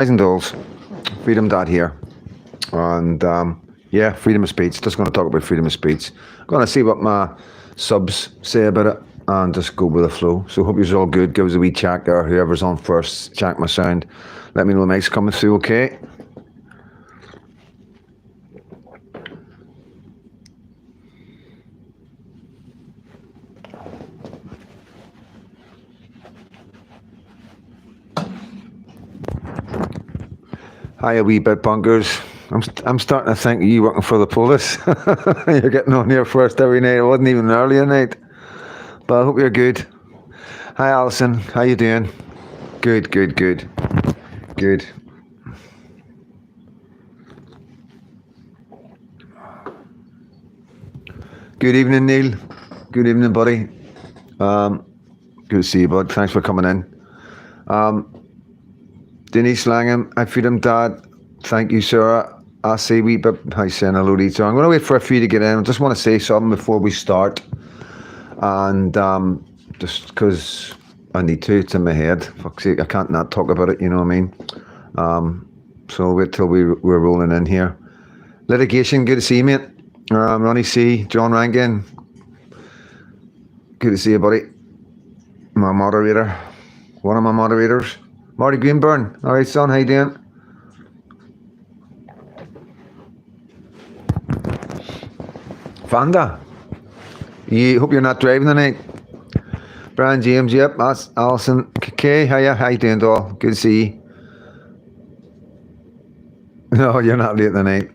Guys and dolls, Freedom Dad here, and yeah, freedom of speech. Just going to talk about freedom of speech. Going to see what my subs say about it, and just go with the flow. So hope you're all good. Give us a wee check, or whoever's on first, check my sound. Let me know the mic's coming through. Okay. Hi, a wee bit bunkers. I'm starting to think of you working for the police. You're getting on here first every night. It wasn't even early at night, but I hope you're good. Hi, Alison. How you doing? Good. Good evening, Neil. Good evening, buddy. Good to see you, bud. Thanks for coming in. Denise Langham, I feed him, Dad. Thank you, Sarah. I say wee bit. I saying hello to each other. I'm going to wait for a few to get in. I just want to say something before we start, and just because I need to. It's in my head. Fuck's sake, I can't not talk about it. You know what I mean? So I'll wait till we're rolling in here. Litigation. Good to see you, mate. Ronnie C. John Rankin. Good to see you, buddy. My moderator. One of my moderators. Marty Greenburn. All right, son, how you doing? Vanda. Hope you're not driving tonight. Brian James, yep, that's Alison. Okay, how you doing, doll? Good to see you. No, you're not late tonight.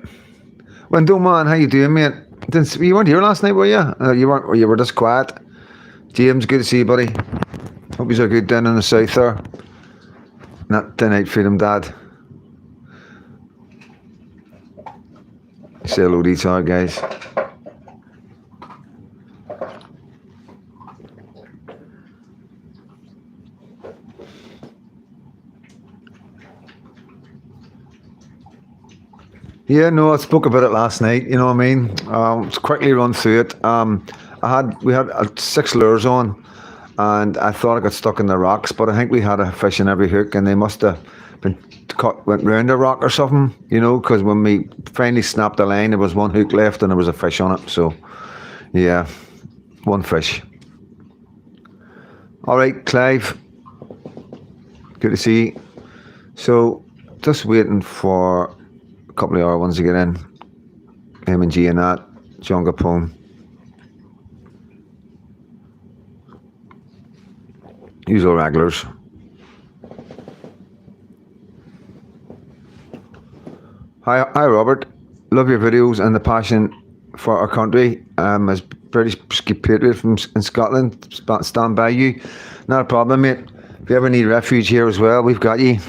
Wendell, man, how you doing, mate? You weren't here last night, were you? You weren't. You were just quiet. James, good to see you, buddy. Hope you're good down in the south there. Not tonight, Freedom Dad. Say hello to each other, guys. Yeah, no, I spoke about it last night. You know what I mean? Let's quickly run through it. We had 6 lures on, and I thought I got stuck in the rocks, but I think we had a fish in every hook, and they must have been went round a rock or something, you know, because when we finally snapped the line, there was 1 hook left and there was a fish on it. So, yeah, 1 fish. All right, Clive, good to see you. So, just waiting for a couple of other ones to get in. M&G and that, John Capone. Usual regulars. Hi, Robert. Love your videos and the passion for our country. As British patriot from in Scotland, stand by you. Not a problem, mate. If you ever need refuge here as well, we've got you.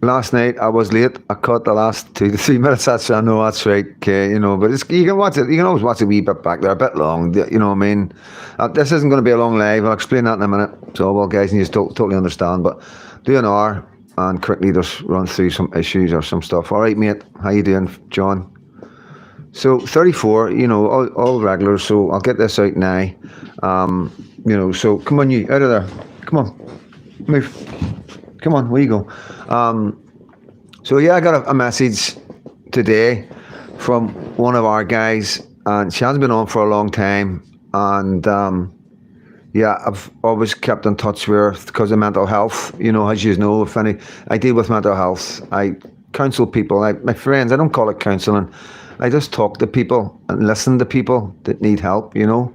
Last night I was late. I caught the last 2 to 3 minutes. I know that's right. Okay, you know, but you can watch it. You can always watch a wee bit back. They're a bit long. You know what I mean? This isn't going to be a long live. I'll explain that in a minute. So, well, guys, you just totally understand. But do an hour and quickly just run through some issues or some stuff. All right, mate. How you doing, John? So 34. You know, all regulars. So I'll get this out now. You know. So come on, you out of there. Come on, move. Come on, where you go? So yeah, I got a message today from one of our guys, and she hasn't been on for a long time, and yeah, I've always kept in touch with her because of mental health. You know, as you know, I deal with mental health. I counsel people. My friends, I don't call it counselling. I just talk to people and listen to people that need help. You know,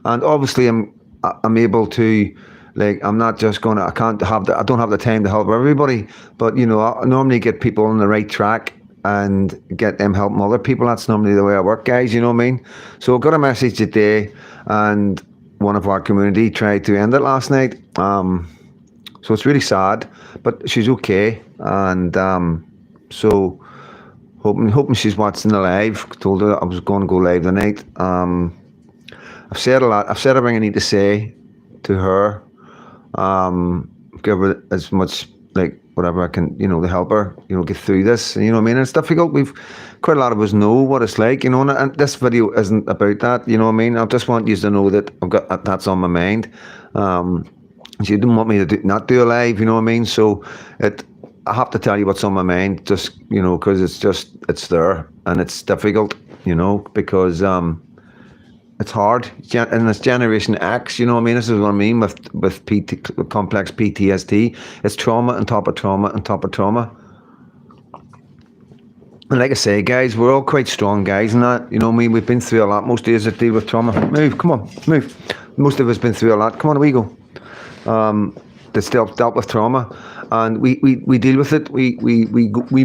and obviously I'm able to. Like, I'm not just going to, I don't have the time to help everybody, but, you know, I normally get people on the right track and get them helping other people. That's normally the way I work, guys, you know what I mean? So I got a message today, and one of our community tried to end it last night. So it's really sad, but she's okay. And so hoping she's watching the live. Told her I was going to go live tonight. I've said a lot. I've said everything I need to say to her. Give her as much, like, whatever I can, you know, to help her, you know, get through this. You know what I mean? And it's difficult. Quite a lot of us know what it's like, you know, and this video isn't about that, you know what I mean? I just want you to know that that's on my mind. She didn't want me to not do a live, you know what I mean? So I have to tell you what's on my mind, just, because it's there and it's difficult, because it's hard. And it's Generation X, what I mean? This is what I mean with complex PTSD. It's trauma on top of trauma on top of trauma. And like I say, guys, we're all quite strong guys and that. We've been through a lot. Most days that deal with trauma. Move, come on, move. Most of us been through a lot. Come on, away go. That still dealt with trauma, and we deal with it. We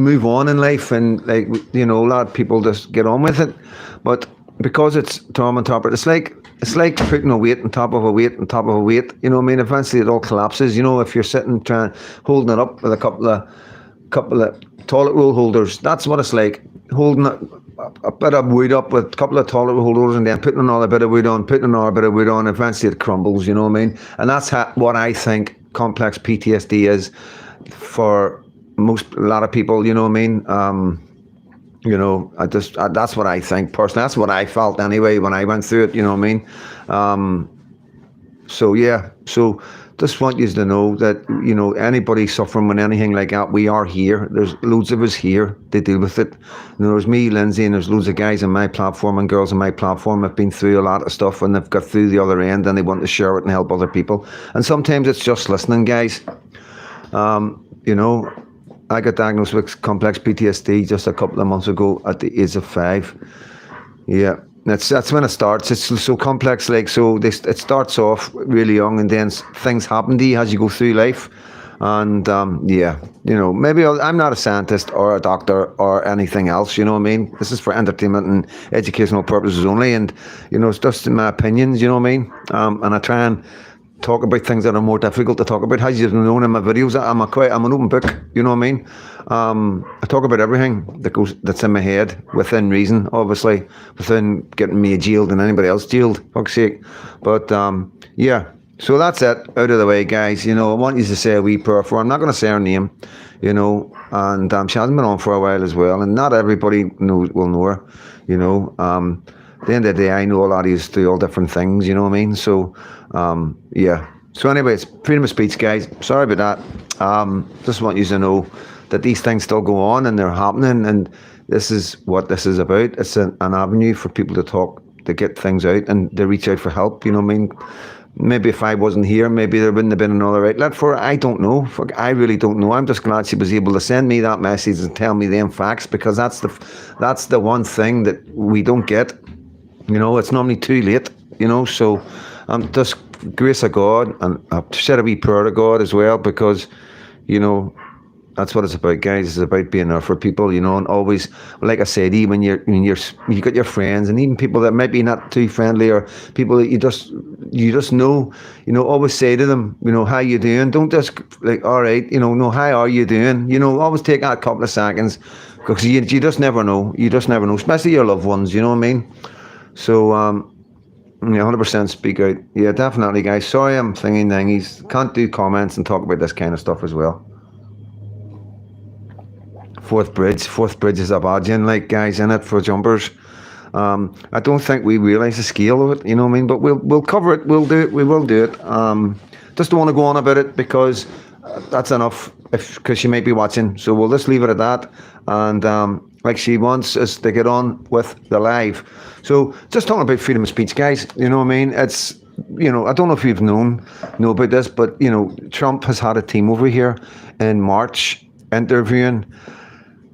move on in life, and a lot of people just get on with it. But because it's trauma on top of it, it's like putting a weight on top of a weight on top of a weight. Eventually it all collapses. If you're sitting holding it up with a couple of toilet roll holders, that's what it's like, holding a bit of wood up with a couple of toilet roll holders and then putting another bit of wood on, eventually it crumbles, And that's what I think complex PTSD is for a lot of people, that's what I think personally. That's what I felt anyway when I went through it, So just want you to know that, anybody suffering with anything like that, we are here. There's loads of us here to deal with it. There's me, Lindsay, and there's loads of guys on my platform and girls on my platform have been through a lot of stuff and they've got through the other end and they want to share it and help other people. And sometimes it's just listening, guys. I got diagnosed with complex PTSD just a couple of months ago at the age of 5. Yeah. That's when it starts. It's so complex, it starts off really young, and then things happen to you as you go through life. And maybe I'm not a scientist or a doctor or anything else. This is for entertainment and educational purposes only, and it's just my opinions. And I try and talk about things that are more difficult to talk about. As you've known in my videos, I'm an open book. I talk about everything that's in my head within reason, obviously, within getting me jailed and anybody else jailed, fuck's sake. But so that's it, out of the way, guys. I want you to say a wee prayer for her. I'm not going to say her name, and she hasn't been on for a while as well, and not everybody will know her. At the end of the day, I know a lot of you do all different things, you know what I mean? So, So anyway, it's freedom of speech, guys. Sorry about that. Just want you to know that these things still go on and they're happening, and this is what this is about. It's an avenue for people to talk, to get things out, and to reach out for help, you know what I mean? Maybe if I wasn't here, maybe there wouldn't have been another outlet for her. I don't know. I really don't know. I'm just glad she was able to send me that message and tell me them facts, because that's the one thing that we don't get. It's normally too late, so I'm just grace of God, and I've said a wee prayer to God as well, because, that's what it's about, guys. It's about being there for people, and always, like I said, when you got your friends, and even people that might be not too friendly, or people that you just know, always say to them, how you doing? Don't just all right, no, how are you doing? Always take that couple of seconds, because you just never know. You just never know, especially your loved ones. You know what I mean? So 100% speak out. Yeah, definitely, guys. Sorry, I'm thinking thingies. Can't do comments and talk about this kind of stuff as well. Fourth bridge is a bad one, guys, in it for jumpers. I don't think we realise the scale of it, you know what I mean? But we'll cover it. We'll do it. We will do it. Just don't want to go on about it, because that's enough. Because she might be watching, so we'll just leave it at that. And she wants us to get on with the live. So just talking about freedom of speech, guys. You know what I mean? It's I don't know if you've know about this, but Trump has had a team over here in March interviewing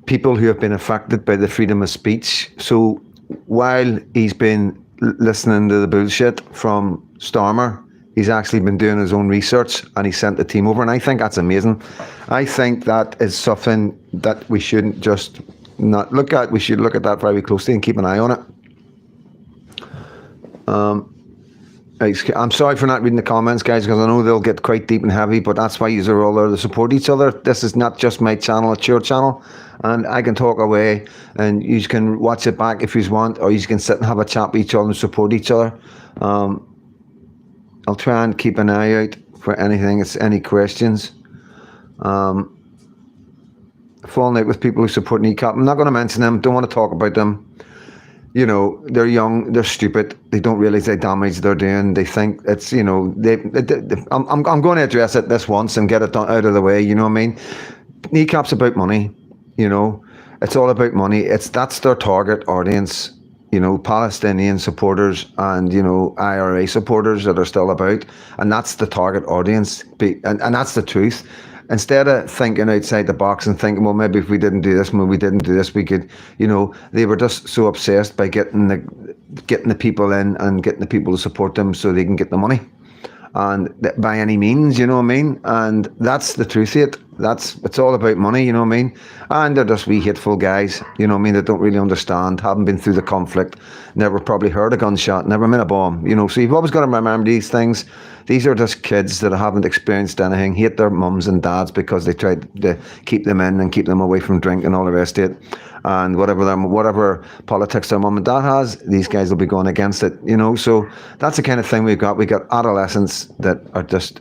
people who have been affected by the freedom of speech. So while he's been listening to the bullshit from Starmer, he's actually been doing his own research, and he sent the team over, and I think that's amazing. I think that is something that we shouldn't just not look at. We should look at that very closely and keep an eye on it. I'm sorry for not reading the comments, guys, because I know they'll get quite deep and heavy, but that's why you are all there to support each other. This is not just my channel, it's your channel, and I can talk away, and you can watch it back if you want, or you can sit and have a chat with each other and support each other. I'll try and keep an eye out for anything, any questions. Falling out with people who support kneecap. I'm not going to mention them, don't want to talk about them. They're young, they're stupid, they don't realise the damage they're doing. They think it's, I'm going to address it this once and get it done out of the way, you know what I mean? kneecap's about money, you know. It's all about money. That's their target audience, you know, Palestinian supporters and, you know, IRA supporters that are still about, and that's the target audience. And that's the truth. Instead of thinking outside the box and thinking, well, maybe if we didn't do this, maybe we didn't do this, we could, you know, they were just so obsessed by getting the people in and getting the people to support them so they can get the money. And by any means, you know what I mean? And that's the truth of it. It's all about money, you know what I mean? And they're just wee hateful guys, you know what I mean, that don't really understand, haven't been through the conflict, never probably heard a gunshot, never met a bomb, you know. So you've always got to remember these things. These are just kids that haven't experienced anything, hate their mums and dads because they tried to keep them in and keep them away from drink and all the rest of it. And whatever politics their mum and dad has, these guys will be going against it, you know. So that's the kind of thing we've got. We got adolescents that are just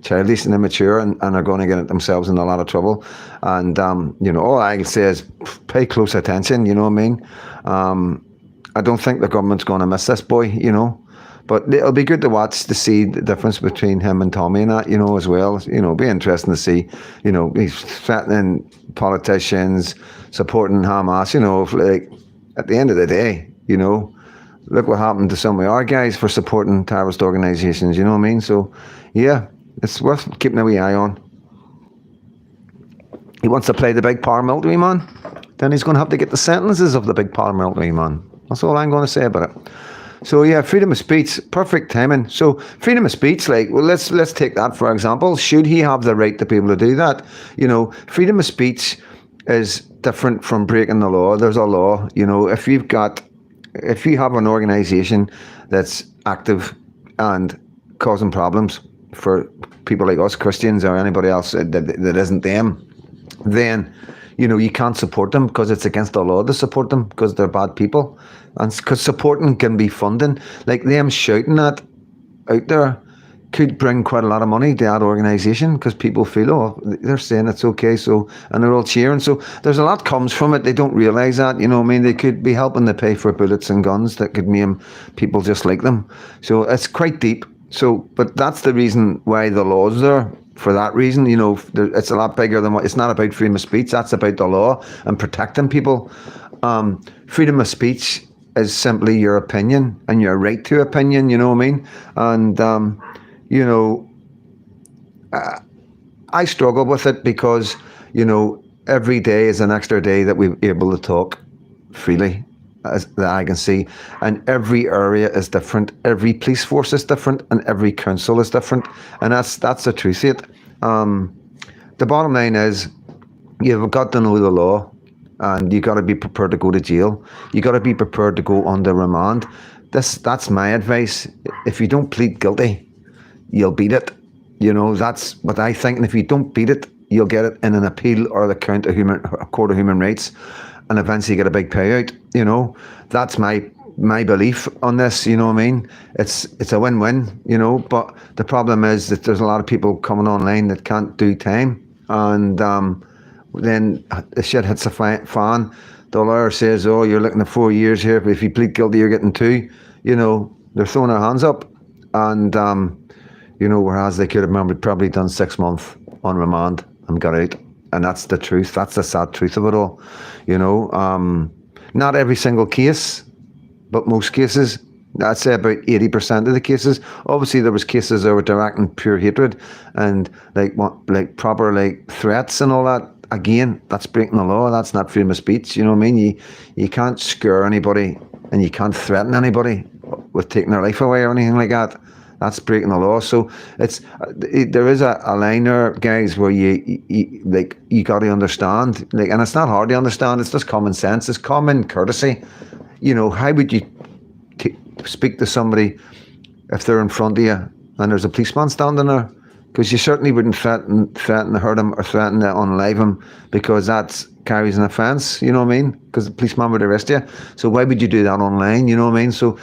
childish and immature and are going to get themselves in a lot of trouble. And you know, all I can say is pay close attention, you know what I mean. I don't think the government's going to miss this boy, you know. But it'll be good to watch to see the difference between him and Tommy and that, you know, as well. You know, it'll be interesting to see, you know, he's threatening politicians, supporting Hamas, you know, like at the end of the day, you know, look what happened to some of our guys for supporting terrorist organisations, you know what I mean? So, yeah, it's worth keeping a wee eye on. He wants to play the big paramilitary man, then he's going to have to get the sentences of the big paramilitary man. That's all I'm going to say about it. So yeah, freedom of speech, perfect timing. So freedom of speech, like, well, let's take that for example. Should he have the right to be able to do that? You know, freedom of speech is different from breaking the law. There's a law, you know. If you have an organisation that's active and causing problems for people like us, Christians, or anybody else that isn't them, then, you know, you can't support them because it's against the law to support them because they're bad people. And because supporting can be funding, like them shouting that out there could bring quite a lot of money to that organisation because people feel, oh, they're saying it's okay, so, and they're all cheering. So there's a lot comes from it. They don't realise that, you know what I mean? They could be helping to pay for bullets and guns that could maim people just like them. So it's quite deep. So, but that's the reason why the law's there. For that reason, you know, it's a lot bigger than what, it's not about freedom of speech, that's about the law and protecting people. Freedom of speech is simply your opinion and your right to opinion, you know what I mean? And, you know, I struggle with it because, you know, every day is an extra day that we're able to talk freely, as that I can see, and every area is different, every police force is different, and every council is different, and that's the truth of it. The bottom line is, you've got to know the law, and you got to be prepared to go to jail. You got to be prepared to go under remand. That's my advice. If you don't plead guilty, you'll beat it. You know, that's what I think. And if you don't beat it, you'll get it in an appeal or the Court of Human Rights, and eventually get a big payout. You know, that's my belief on this. You know what I mean? It's a win-win. You know, but the problem is that there's a lot of people coming online that can't do time, and then the shit hits the fan. The lawyer says, oh, you're looking at 4 years here, but if you plead guilty, you're getting 2. You know, they're throwing their hands up. And, you know, whereas they could have probably done 6 months on remand and got out. And that's the truth. That's the sad truth of it all. You know, not every single case, but most cases. I'd say about 80% of the cases. Obviously, there was cases that were directing pure hatred and like proper threats and all that. Again, that's breaking the law. That's not freedom of speech. You know what I mean? You can't scare anybody and you can't threaten anybody with taking their life away or anything like that. That's breaking the law. So there is a line there, guys, where you got to understand, and it's not hard to understand. It's just common sense. It's common courtesy. You know, how would you speak to somebody if they're in front of you and there's a policeman standing there? Because you certainly wouldn't threaten to hurt him or threaten to unalive him, because that carries an offence, you know what I mean? Because the policeman would arrest you. So why would you do that online, you know what I mean? So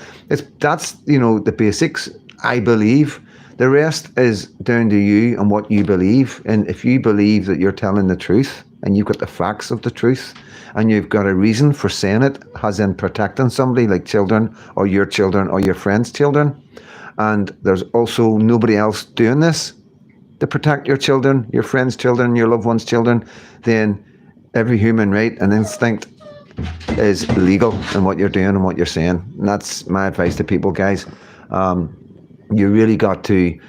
that's, you know, the basics, I believe. The rest is down to you and what you believe. And if you believe that you're telling the truth and you've got the facts of the truth and you've got a reason for saying it, as in protecting somebody like children or your friends' children, and there's also nobody else doing this, to protect your children, your friends' children, your loved ones' children, then every human right and instinct is legal in what you're doing and what you're saying. And that's my advice to people, guys. You really got to,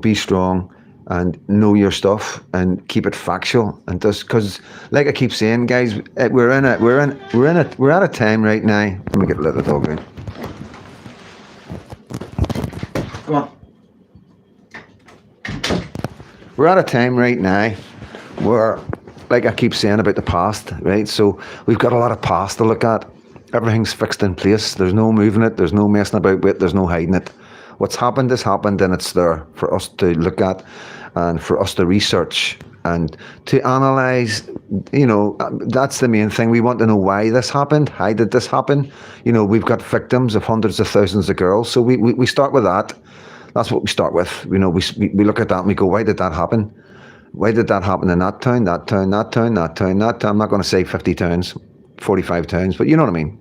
be strong and know your stuff and keep it factual. And just because, like I keep saying, guys, we're at a time right now. Let me let the dog out. Come on. We're at a time right now where, like I keep saying about the past, right? So we've got a lot of past to look at. Everything's fixed in place. There's no moving it. There's no messing about with it. There's no hiding it. What's happened has happened, and it's there for us to look at and for us to research and to analyse. That's the main thing. We want to know why this happened. How did this happen? We've got victims of hundreds of thousands of girls. So we start with that. That's what we start with. We look at that and we go, why did that happen? Why did that happen in that town, that town, that town, that town, that town? I'm not going to say 50 towns, 45 towns, but you know what I mean,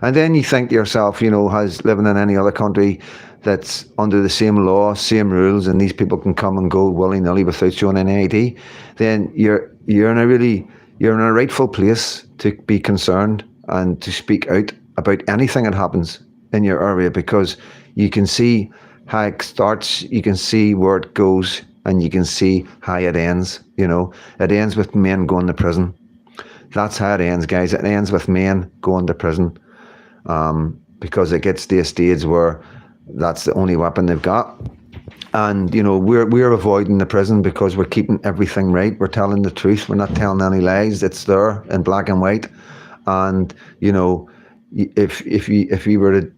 And then you think to yourself, has living in any other country that's under the same law, same rules, and these people can come and go willy-nilly without showing any ID, then you're in a rightful place to be concerned and to speak out about anything that happens in your area, because you can see how it starts, you can see where it goes, and you can see how it ends. It ends with men going to prison. That's how it ends, guys. It ends with men going to prison, because it gets to a stage where that's the only weapon they've got. And we're avoiding the prison because we're keeping everything right. We're telling the truth. We're not telling any lies. It's there in black and white. And if you were to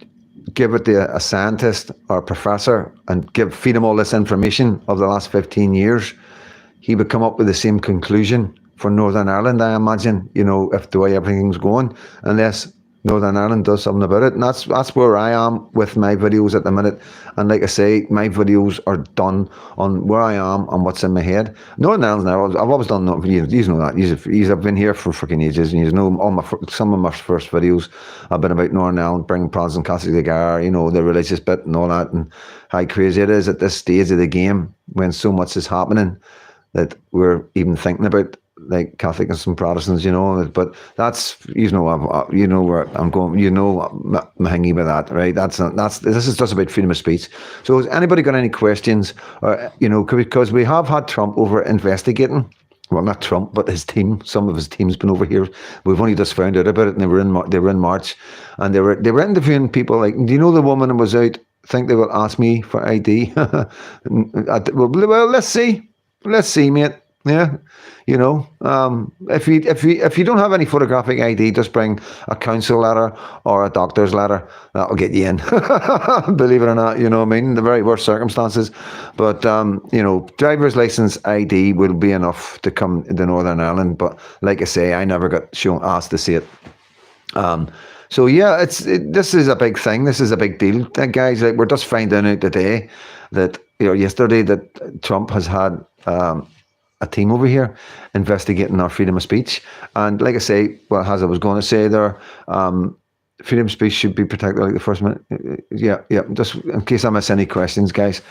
give it to a scientist or a professor and feed him all this information of the last 15 years, he would come up with the same conclusion for Northern Ireland, I imagine, if the way everything's going, unless Northern Ireland does something about it. And that's where I am with my videos at the minute. And like I say, my videos are done on where I am and what's in my head. Northern Ireland now, I've always done, you know that. I've been here for freaking ages, and some of my first videos have been about Northern Ireland, bringing Protestant Catholics together, the religious bit and all that, and how crazy it is at this stage of the game when so much is happening that we're even thinking about, like Catholics and Protestants, but that's, where I'm going, my hanging with that, right? This is just about freedom of speech. So has anybody got any questions? Or, because we have had Trump over investigating, well, not Trump, but his team. Some of his team's been over here. We've only just found out about it, and they were in March, and they were interviewing people like, do you know the woman who was out? I think they will ask me for ID. Well, let's see, mate. Yeah, if you don't have any photographic ID, just bring a council letter or a doctor's letter. That'll get you in. Believe it or not, the very worst circumstances. But driver's license ID will be enough to come into Northern Ireland. But like I say, I never got asked to see it. So yeah, this is a big thing. This is a big deal, guys. Like, we're just finding out today that yesterday that Trump has had a team over here investigating our freedom of speech. And like I say, well, as I was going to say there, freedom of speech should be protected like the First Amendment. Yeah, just in case I miss any questions, guys.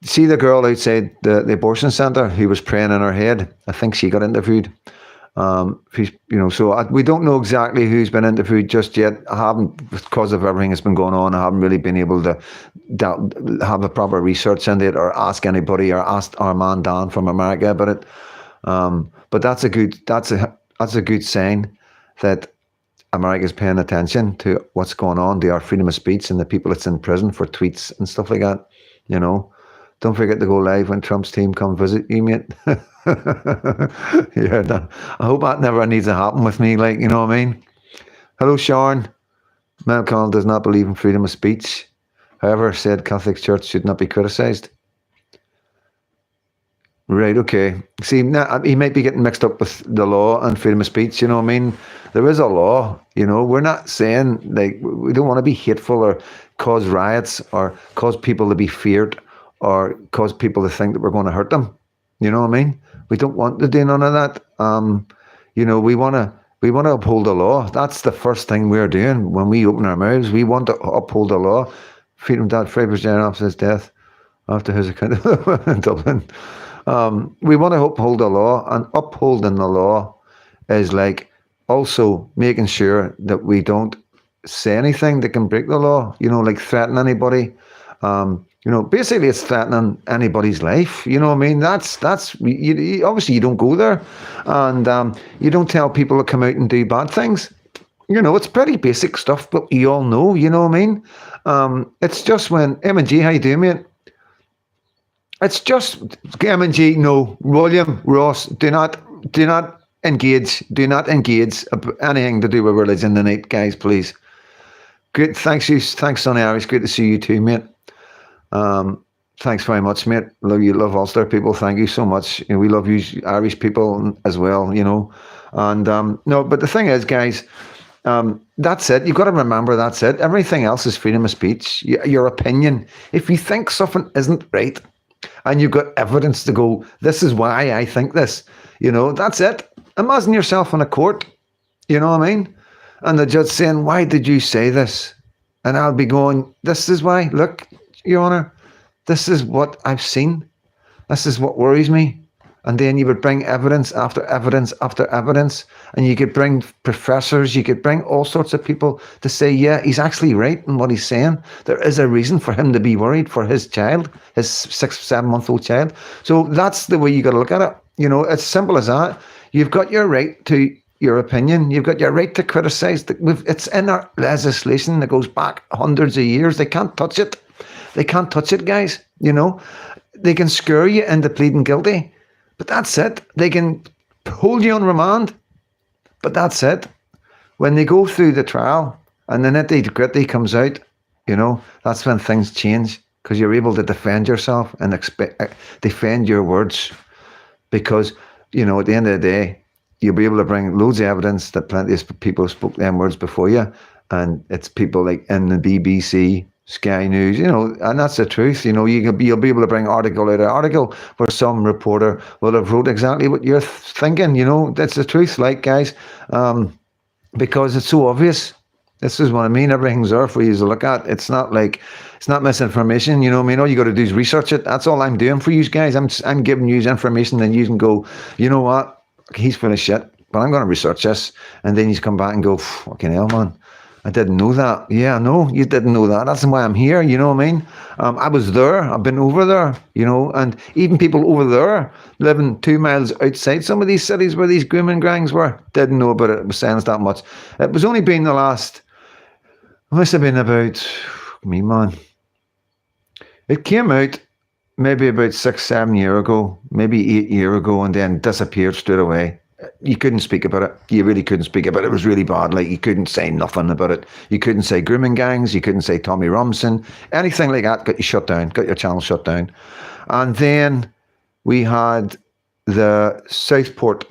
See the girl outside the abortion centre who was praying in her head? I think she got interviewed. So we don't know exactly who's been interviewed just yet. I haven't, because of everything that's been going on, I haven't really been able to have a proper research into it, or ask anybody, or ask our man Dan from America about it. But that's a good sign that America's paying attention to what's going on, to our freedom of speech and the people that's in prison for tweets and stuff like that. Don't forget to go live when Trump's team come visit you, mate. Yeah, I hope that never needs to happen with me, like, you know what I mean? Hello, Sean. Mel Connell does not believe in freedom of speech. However, said Catholic Church should not be criticised. Right, okay. See, now, he might be getting mixed up with the law and freedom of speech, you know what I mean? There is a law, we're not saying, like, we don't want to be hateful or cause riots or cause people to be feared or cause people to think that we're going to hurt them. You know what I mean? We don't want to do none of that. We want to uphold the law. That's the first thing we're doing when we open our mouths. We want to uphold the law. Freedom that favors general officer's death. after his account in Dublin. We want to uphold the law, and upholding the law is like also making sure that we don't say anything that can break the law, like threaten anybody. Basically it's threatening anybody's life. You know what I mean? Obviously you don't go there, and you don't tell people to come out and do bad things. It's pretty basic stuff, but you all know, you know what I mean? It's just when M&G, how you doing, mate? It's just M&G, no. William, Ross, do not engage anything to do with religion tonight, guys, please. Great, thanks, Sonny Irish. Great to see you too, mate. Thanks very much, mate. Love Ulster people. Thank you so much. We love you, Irish people, as well. And no, but the thing is, guys, that's it. You've got to remember that's it. Everything else is freedom of speech. Your opinion. If you think something isn't right, and you've got evidence to go, this is why I think this. That's it. Imagine yourself in a court. You know what I mean? And the judge saying, why did you say this? And I'll be going, this is why. Look, Your Honour, this is what I've seen. This is what worries me. And then you would bring evidence after evidence after evidence. And you could bring professors, you could bring all sorts of people to say, yeah, he's actually right in what he's saying. There is a reason for him to be worried for his child, his 6-7-month-old child. So that's the way you got to look at it. It's simple as that. You've got your right to your opinion. You've got your right to criticise. It's in our legislation that goes back hundreds of years. They can't touch it. They can't touch it, guys. They can scare you into pleading guilty. But that's it. They can hold you on remand. But that's it. When they go through the trial and the nitty-gritty comes out, that's when things change, because you're able to defend yourself and defend your words. Because, at the end of the day, you'll be able to bring loads of evidence that plenty of people spoke them words before you. And it's people like in the BBC, Sky News, and that's the truth. You'll be able to bring article out of article where some reporter will have wrote exactly what you're thinking. That's the truth, guys, because it's so obvious. This is what I mean. Everything's there for you to look at. It's not misinformation. All you got to do is research it. That's all I'm doing for you guys. I'm giving you information, then you can go, you know what? He's full of shit, but I'm going to research this, and then you come back and go, fucking hell, man. I didn't know that. Yeah, no, you didn't know that. That's why I'm here, you know what I mean? I was there. I've been over there, and even people over there living 2 miles outside some of these cities where these grooming gangs were, didn't know about it. It was saying it's that much. It was only been the last, it must have been about, it came out maybe about 6-7 years ago, maybe 8 years ago, and then disappeared straight away. You couldn't speak about it. You really couldn't speak about it. It was really bad. You couldn't say nothing about it. You couldn't say grooming gangs. You couldn't say Tommy Robinson. Anything like that got you shut down, got your channel shut down. And then we had the Southport.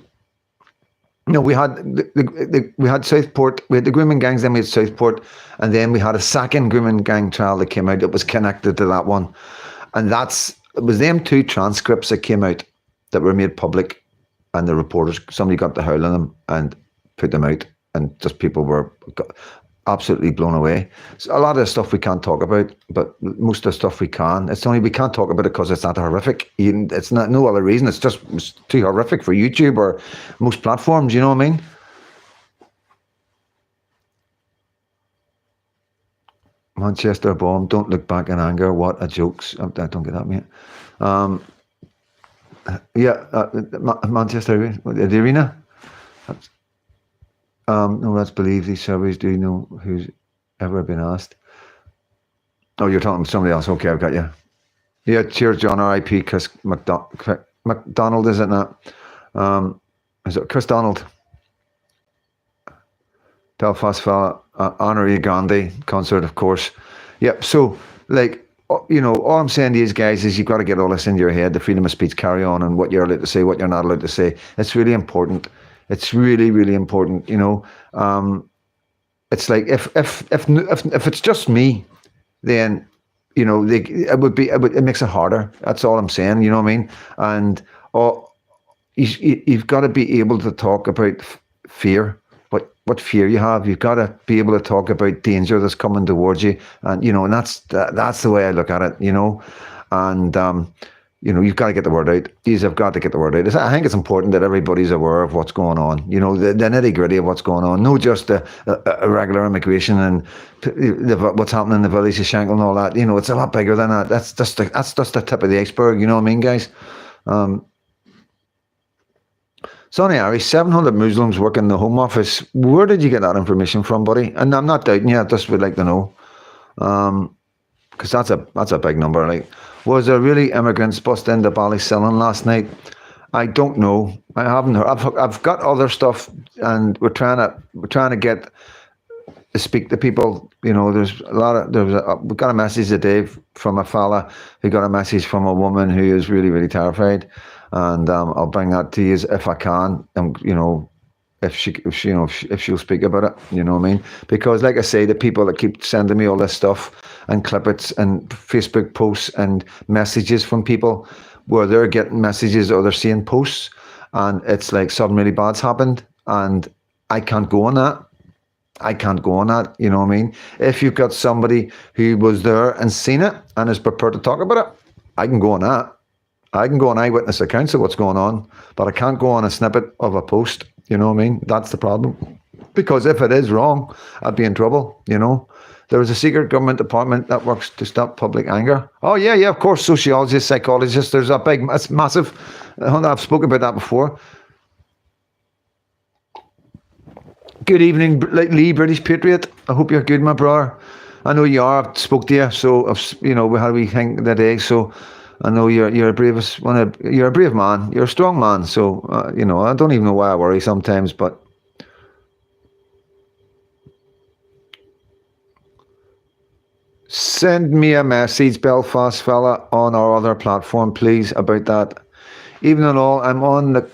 No, we had we had Southport. We had the grooming gangs, then we had Southport, and then we had a second grooming gang trial that came out that was connected to that one. And it was them 2 transcripts that came out that were made public. And the reporters, somebody got the howl on them and put them out, and just people were absolutely blown away. So a lot of the stuff we can't talk about, but most of the stuff we can. It's only we can't talk about it because it's not horrific. It's not no other reason. It's too horrific for YouTube or most platforms. You know what I mean? Manchester bomb. Don't look back in anger. What a jokes. I don't get that, mate. Manchester, the arena. No, let's believe these surveys. Do you know who's ever been asked? Oh, you're talking to somebody else. Okay, I've got you. Yeah, cheers, John. R.I.P. Chris McDonald, is it not? Is it Chris Donald? Belfast fella, honorary Gandhi concert, of course. Yep. So, all I'm saying to you guys is you've got to get all this into your head, the freedom of speech, carry on, and what you're allowed to say, what you're not allowed to say. It's really important. It's really, really important. It's like if it's just me, then it makes it harder. That's all I'm saying. You know what I mean? And you've got to be able to talk about fear. What fear you have, you've got to be able to talk about danger that's coming towards you, and and that's the way I look at it. and you've got to get the word out. You've got to get the word out. I think it's important that everybody's aware of what's going on. The nitty gritty of what's going on. Not just the irregular immigration and what's happening in the village of Shankill and all that. It's a lot bigger than that. That's just the tip of the iceberg. You know what I mean, guys? Sonny Irish, 700 Muslims work in the Home Office. Where did you get that information from, buddy? And I'm not doubting you. I just would like to know, because that's a big number. Like, was there really immigrants bust into Ballysillan last night? I don't know. I haven't heard. I've got other stuff, and we're trying to get to speak to people. We've got a message today from a fella who got a message from a woman who is really, really terrified. And I'll bring that to you if I can. If she'll speak about it, you know what I mean? Because, like I say, the people that keep sending me all this stuff and clippets and Facebook posts and messages from people where they're getting messages or they're seeing posts, and it's like something really bad's happened, and I can't go on that. You know what I mean? If you've got somebody who was there and seen it and is prepared to talk about it, I can go on that. I can go on eyewitness accounts of what's going on, but I can't go on a snippet of a post. You know what I mean? That's the problem. Because if it is wrong, I'd be in trouble. There is a secret government department that works to stop public anger. Oh, yeah, of course, sociologists, psychologists. It's massive. I've spoken about that before. Good evening, Lee, British Patriot. I hope you're good, my brother. I know you are. I've spoke to you, so, we had a wee thing today, so... I know you're a you're a brave man. You're a strong man. So I don't even know why I worry sometimes. But send me a message, Belfast fella, on our other platform, please, about that. Even and all, I'm on the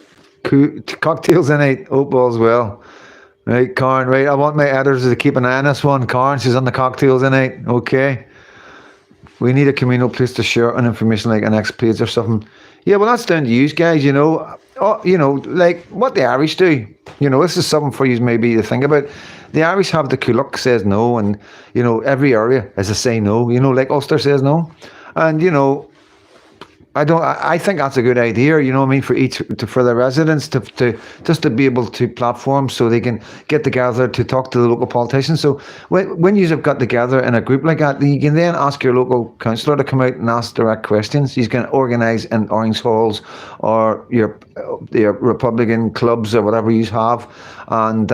cocktails tonight. Hope all's well. Right, Karen. Right, I want my editors to keep an eye on this one. Karen, she's on the cocktails tonight. Okay. We need a communal place to share an information like an X page or something. Yeah, well, that's down to you guys, like what the Irish do. This is something for you maybe to think about. The Irish have the Kuluk says no, and, every area has a say no, like Ulster says no. And, I think that's a good idea, you know what I mean, for the residents to just to be able to platform so they can get together to talk to the local politicians. So when you have got together in a group like that, you can then ask your local councillor to come out and ask direct questions. You can organise in Orange Halls or your Republican clubs or whatever you have, and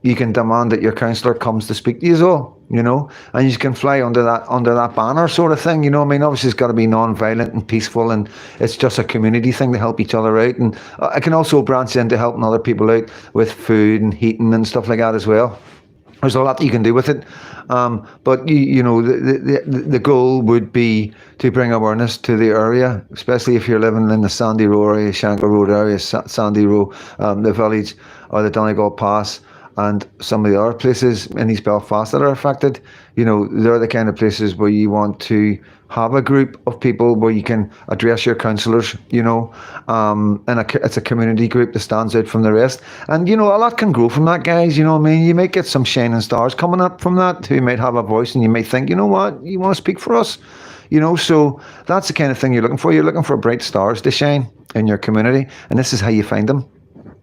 you can demand that your councillor comes to speak to you all. And you can fly under that banner sort of thing, you know what I mean? Obviously it's got to be non-violent and peaceful, and it's just a community thing to help each other out. And I can also branch into helping other people out with food and heating and stuff like that as well. There's a lot you can do with it. But the goal would be to bring awareness to the area, especially if you're living in the Sandy Row area, Shankill Road area, Sandy Row, the village, or the Donegal Pass, and some of the other places in East Belfast that are affected. They're the kind of places where you want to have a group of people where you can address your councillors, and it's a community group that stands out from the rest. And, a lot can grow from that, guys, you know what I mean? You might get some shining stars coming up from that who might have a voice, and you might think, you know what, you want to speak for us? So that's the kind of thing you're looking for. You're looking for bright stars to shine in your community, and this is how you find them.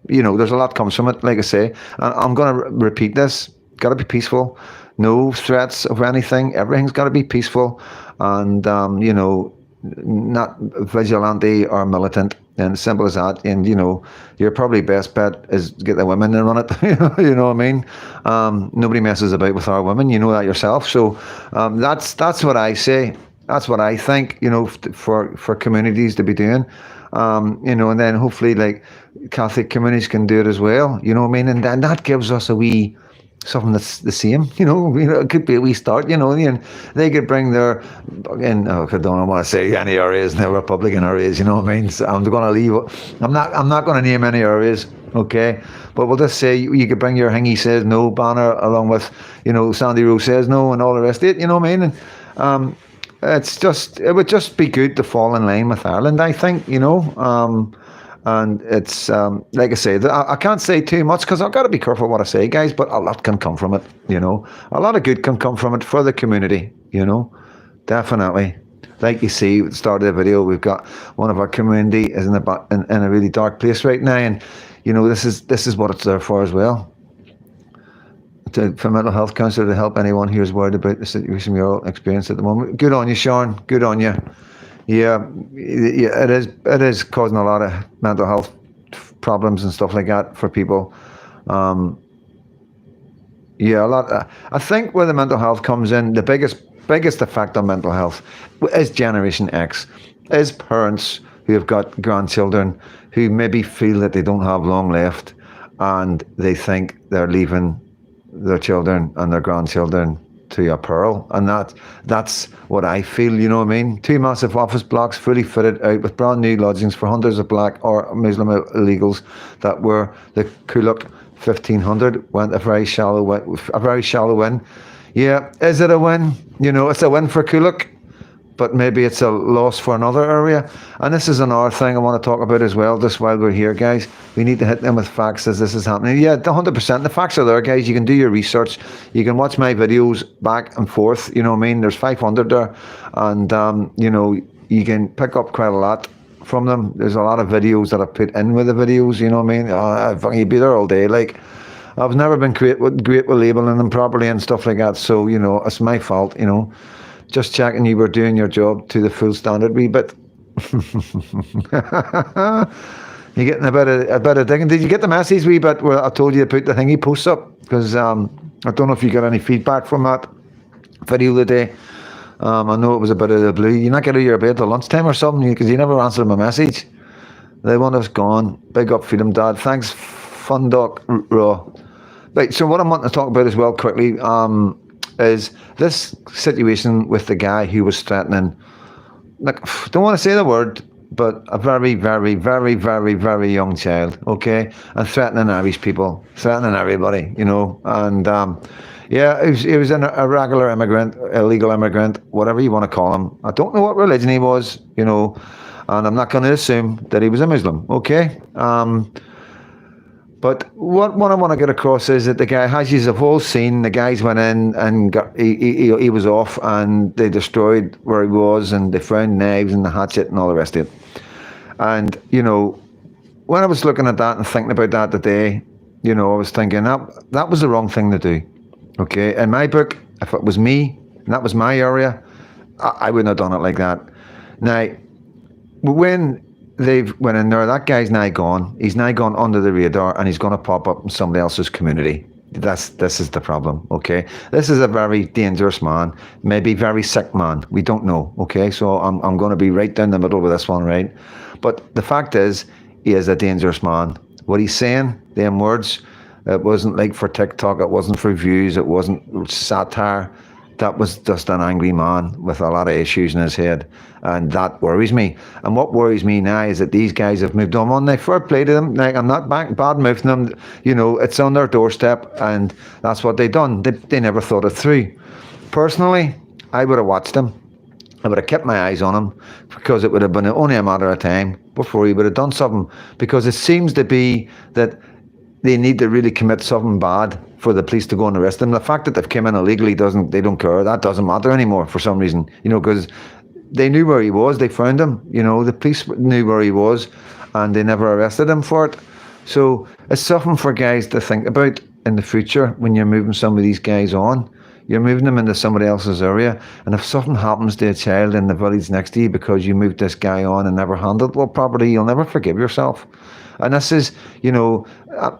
There's a lot comes from it, like I say. I'm going to repeat this. Got to be peaceful. No threats of anything. Everything's got to be peaceful. And, not vigilante or militant. And simple as that. And, your probably best bet is get the women to run it. You know what I mean? Nobody messes about with our women. You know that yourself. So that's what I say. That's what I think, for communities to be doing. And then hopefully like Catholic communities can do it as well, you know what I mean? And then that gives us a wee something that's the same, it could be a wee start, and they could bring their, and I don't want to say any areas, the Republican areas, you know what I mean? So I'm going to leave, I'm not going to name any areas, okay? But we'll just say you could bring your Hingy Says No banner along with, Sandy Row Says No and all the rest of it, you know what I mean? And it would just be good to fall in line with Ireland, I think, and it's, like I say, I can't say too much because I've got to be careful what I say, guys, but a lot can come from it, a lot of good can come from it for the community, definitely. like you see at the start of the video, we've got one of our community is in a really dark place right now, and you know this is what it's there for as well. For mental health counsellor to help anyone who is worried about the situation we all experience at the moment. Good on you, Sean. Good on you. Yeah, it is causing a lot of mental health problems and stuff like that for people. Yeah, a lot. I think where the mental health comes in, the biggest effect on mental health is Generation X, is parents who have got grandchildren who maybe feel that they don't have long left, and they think they're leaving their children and their grandchildren to a peril, and that's what I feel. You know what I mean? 2 massive office blocks, fully fitted out with brand new lodgings for hundreds of black or Muslim illegals that were the Kuluk 1500 went a very shallow win. Yeah, is it a win? You know, it's a win for Kuluk, but maybe it's a loss for another area. And this is another thing I want to talk about as well, just while we're here, guys. We need to hit them with facts as this is happening. Yeah, 100%. The facts are there, guys. You can do your research. You can watch my videos back and forth. You know what I mean? There's 500 there. And, you know, you can pick up quite a lot from them. There's a lot of videos that I've put in with the videos. You know what I mean? You'd be there all day. Like, I've never been great with labeling them properly and stuff like that. So, you know, it's my fault, you know. Just checking you were doing your job to the full standard wee bit. You're getting a bit of digging. Did you get the message wee bit where I told you to put the thingy posts up? Because I don't know if you got any feedback from that video today. I know it was a bit of the blue. You're not getting out of your bed till lunchtime or something because you never answered my message. They want us gone. Big up Freedom Dad. Thanks, Fundoc Raw. Right, so what I want to talk about as well quickly, is this situation with the guy who was threatening, like, don't want to say the word, but a very, very, very, very, very young child, okay, and threatening Irish people, threatening everybody, you know, and yeah, he was an irregular immigrant, illegal immigrant, whatever you want to call him. I don't know what religion he was, you know, and I'm not going to assume that he was a Muslim, okay. But what I want to get across is that the guy has the whole scene. The guys went in and he was off, and they destroyed where he was, and they found knives and the hatchet and all the rest of it. And, you know, when I was looking at that and thinking about that today, you know, I was thinking that was the wrong thing to do. Okay, in my book, if it was me and that was my area, I wouldn't have done it like that. Now, when they've went in there, that guy's now gone. He's now gone under the radar, and he's going to pop up in somebody else's community. This is the problem, okay? This is a very dangerous man, maybe very sick man. We don't know, okay? So I'm going to be right down the middle with this one, right? But the fact is, he is a dangerous man. What he's saying, them words, it wasn't like for TikTok, it wasn't for views, it wasn't satire. That was just an angry man with a lot of issues in his head, and that worries me. And what worries me now is that these guys have moved on. Now, fair play to them. Like, I'm not bad mouthing them. You know, it's on their doorstep, and that's what they done. They never thought it through. Personally, I would have watched him. I would have kept my eyes on him, because it would have been only a matter of time before he would have done something. Because it seems to be that they need to really commit something bad for the police to go and arrest them. The fact that they've come in illegally they don't care. That doesn't matter anymore for some reason, you know, because they knew where he was. They found him, you know, the police knew where he was, and they never arrested him for it. So it's something for guys to think about in the future when you're moving some of these guys on. You're moving them into somebody else's area, and if something happens to a child in the village next to you because you moved this guy on and never handled well properly, you'll never forgive yourself. And this is, you know,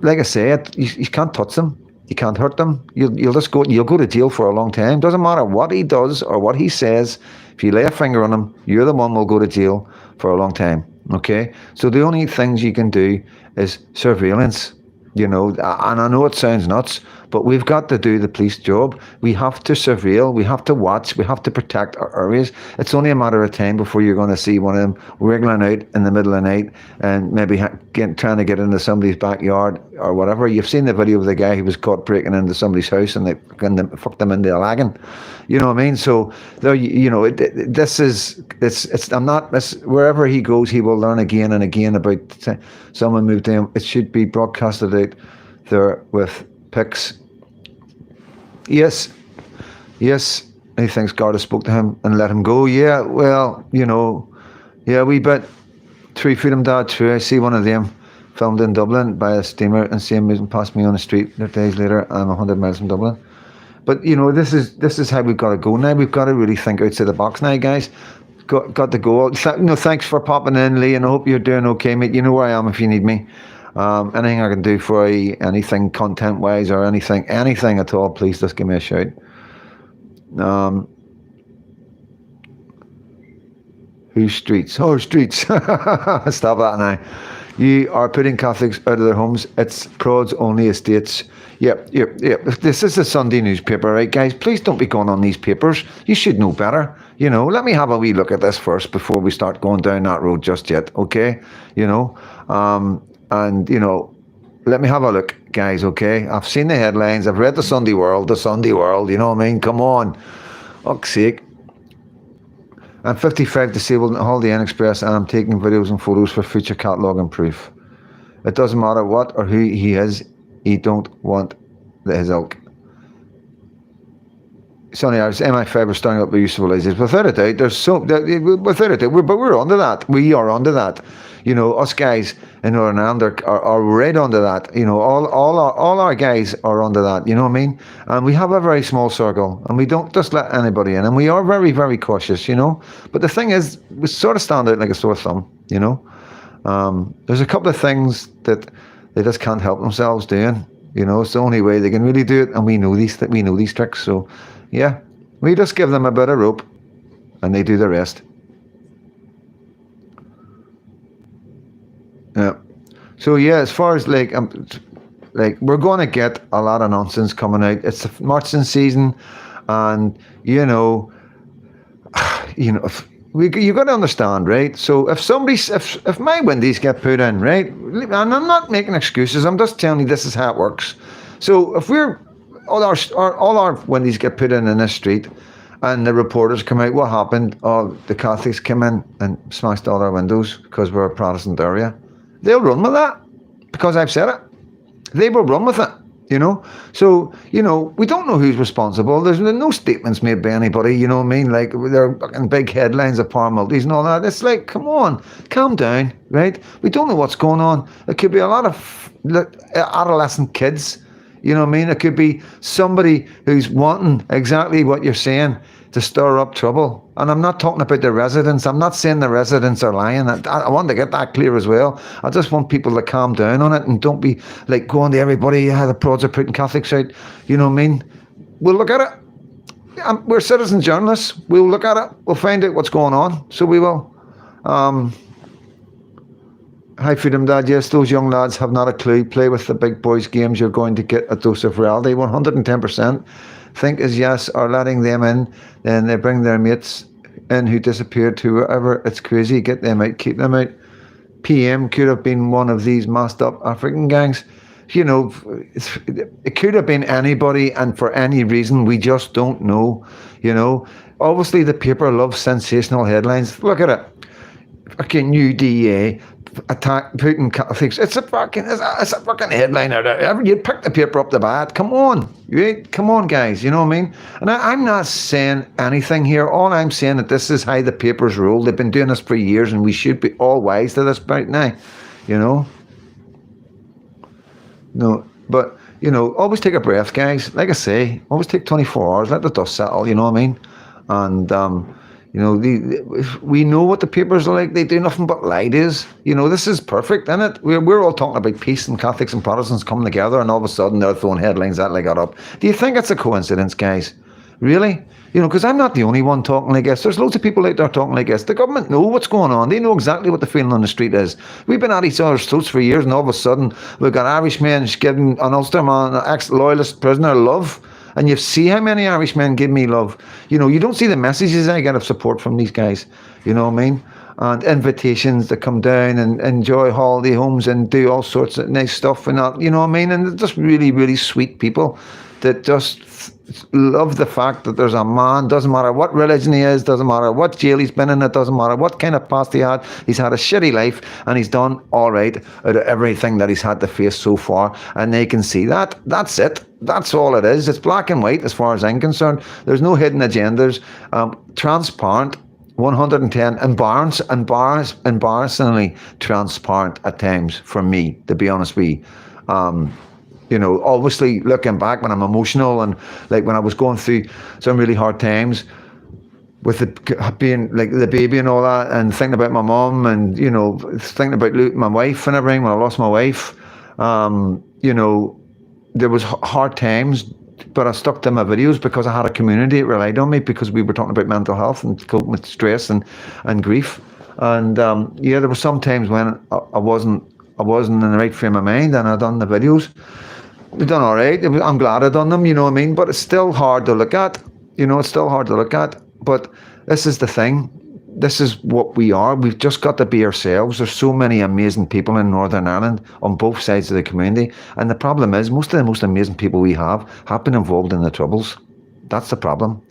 like I said, you can't touch them. You can't hurt them. You'll go to jail for a long time. Doesn't matter what he does or what he says. If you lay a finger on him, you're the one who'll go to jail for a long time. Okay? So the only things you can do is surveillance. You know, and I know it sounds nuts, but we've got to do the police job. We have to surveil, we have to watch, we have to protect our areas. It's only a matter of time before you're going to see one of them wriggling out in the middle of the night and maybe trying to get into somebody's backyard or whatever. You've seen the video of the guy who was caught breaking into somebody's house and they fucked them into a lagging. You know what I mean? So there, you know, wherever he goes, he will learn again and again about someone moved in. It should be broadcasted out there with pics. Yes, he thinks God has spoke to him and let him go. Yeah, well, yeah, we bit. True freedom, Dad. True. I see one of them filmed in Dublin by a steamer and see him moving past me on the street. Days later, I'm 100 miles from Dublin. But this is how we've got to go now. We've got to really think outside the box now, guys. Got to go. Thanks for popping in, Lee, and I hope you're doing okay, mate. You know where I am if you need me. Anything I can do for you, anything content-wise or anything at all, please just give me a shout. Whose streets? Oh, streets. Stop that now. You are putting Catholics out of their homes. It's prods only estates. Yep. This is a Sunday newspaper, right, guys? Please don't be going on these papers. You should know better. Let me have a wee look at this first before we start going down that road just yet, okay? Let me have a look, guys, okay? I've seen the headlines. I've read the Sunday World, you know what I mean? Come on. Fuck's sake. I'm 55, disabled, and Holiday Inn Express, and I'm taking videos and photos for future catalogue and proof. It doesn't matter what or who he is, he don't want his ilk. Sonny Irish, MI5 are starting up the use of Elises. Without a doubt, but we're onto that. We are onto that. Us guys in Northern Ireland are right onto that. All our guys are onto that. You know what I mean? And we have a very small circle, and we don't just let anybody in, and we are very, very cautious. But the thing is, we sort of stand out like a sore thumb. There's a couple of things that they just can't help themselves doing. It's the only way they can really do it, and we know these tricks. So, yeah, we just give them a bit of rope, and they do the rest. Yeah. So yeah, as far as we're going to get a lot of nonsense coming out. It's the marching season, and you got to understand, right? So if my Wendy's get put in, right, and I'm not making excuses, I'm just telling you this is how it works. So if all our Wendy's get put in this street, and the reporters come out, what happened? Oh, the Catholics came in and smashed all our windows because we're a Protestant area. They'll run with that because I've said it. They will run with it. So, we don't know who's responsible. There's no statements made by anybody, you know what I mean? Like, there are fucking big headlines of power multis and all that. It's like, come on, calm down, right? We don't know what's going on. It could be a lot of adolescent kids, you know what I mean? It could be somebody who's wanting exactly what you're saying to stir up trouble. And I'm not talking about the residents. I'm not saying the residents are lying. I want to get that clear as well. I just want people to calm down on it and don't be like going to everybody, the prods are putting Catholics out. You know what I mean? We'll look at it. We're citizen journalists. We'll look at it. We'll find out what's going on. So we will. Hi, Freedom Dad. Yes, those young lads have not a clue. Play with the big boys' games. You're going to get a dose of reality. 110%. Think is yes, or letting them in, then they bring their mates in who disappeared to wherever. It's crazy. Get them out, keep them out. PM could have been one of these masked up African gangs. It could have been anybody, and for any reason, we just don't know. Obviously the paper loves sensational headlines. Look at it. Fucking new DA attack Putin Catholics. It's a fucking headline. You'd pick the paper up the bat. Come on, come on, guys. You know what I mean? And I'm not saying anything here. All I'm saying that this is how the papers rule. They've been doing this for years, and we should be all wise to this right now. No, but always take a breath, guys. Like I say, always take 24 hours. Let the dust settle. You know what I mean? And we know what the papers are like. They do nothing but lie to us. This is perfect, isn't it? We're all talking about peace and Catholics and Protestants coming together, and all of a sudden they're throwing headlines that got up. Do you think it's a coincidence, guys? Really? Because I'm not the only one talking like this. There's loads of people out there talking like this. The government know what's going on. They know exactly what the feeling on the street is. We've been at each other's throats for years, and all of a sudden we've got Irishmen giving an Ulsterman, an ex-loyalist prisoner, love. And you see how many Irishmen give me love. You don't see the messages I get of support from these guys. You know what I mean? And invitations to come down and enjoy holiday homes and do all sorts of nice stuff and that. You know what I mean? And they're just really, really sweet people that just love the fact that there's a man, doesn't matter what religion he is, doesn't matter what jail he's been in, it doesn't matter what kind of past he had, he's had a shitty life and he's done all right out of everything that he's had to face so far, and they can see that. That's it. That's all it is. It's black and white as far as I'm concerned. There's no hidden agendas. Transparent, 110, embarrassingly transparent at times for me, to be honest with you. Obviously looking back when I'm emotional and like when I was going through some really hard times with the being like the baby and all that, and thinking about my mom, and thinking about my wife and everything when I lost my wife. There was hard times, but I stuck to my videos because I had a community that relied on me, because we were talking about mental health and coping with stress and grief. And there were some times when I wasn't in the right frame of mind, and I done the videos. They done all right. I'm glad I done them. You know what I mean? But it's still hard to look at. It's still hard to look at. But this is the thing. This is what we are. We've just got to be ourselves. There's so many amazing people in Northern Ireland on both sides of the community. And the problem is, most of the most amazing people we have been involved in the Troubles. That's the problem,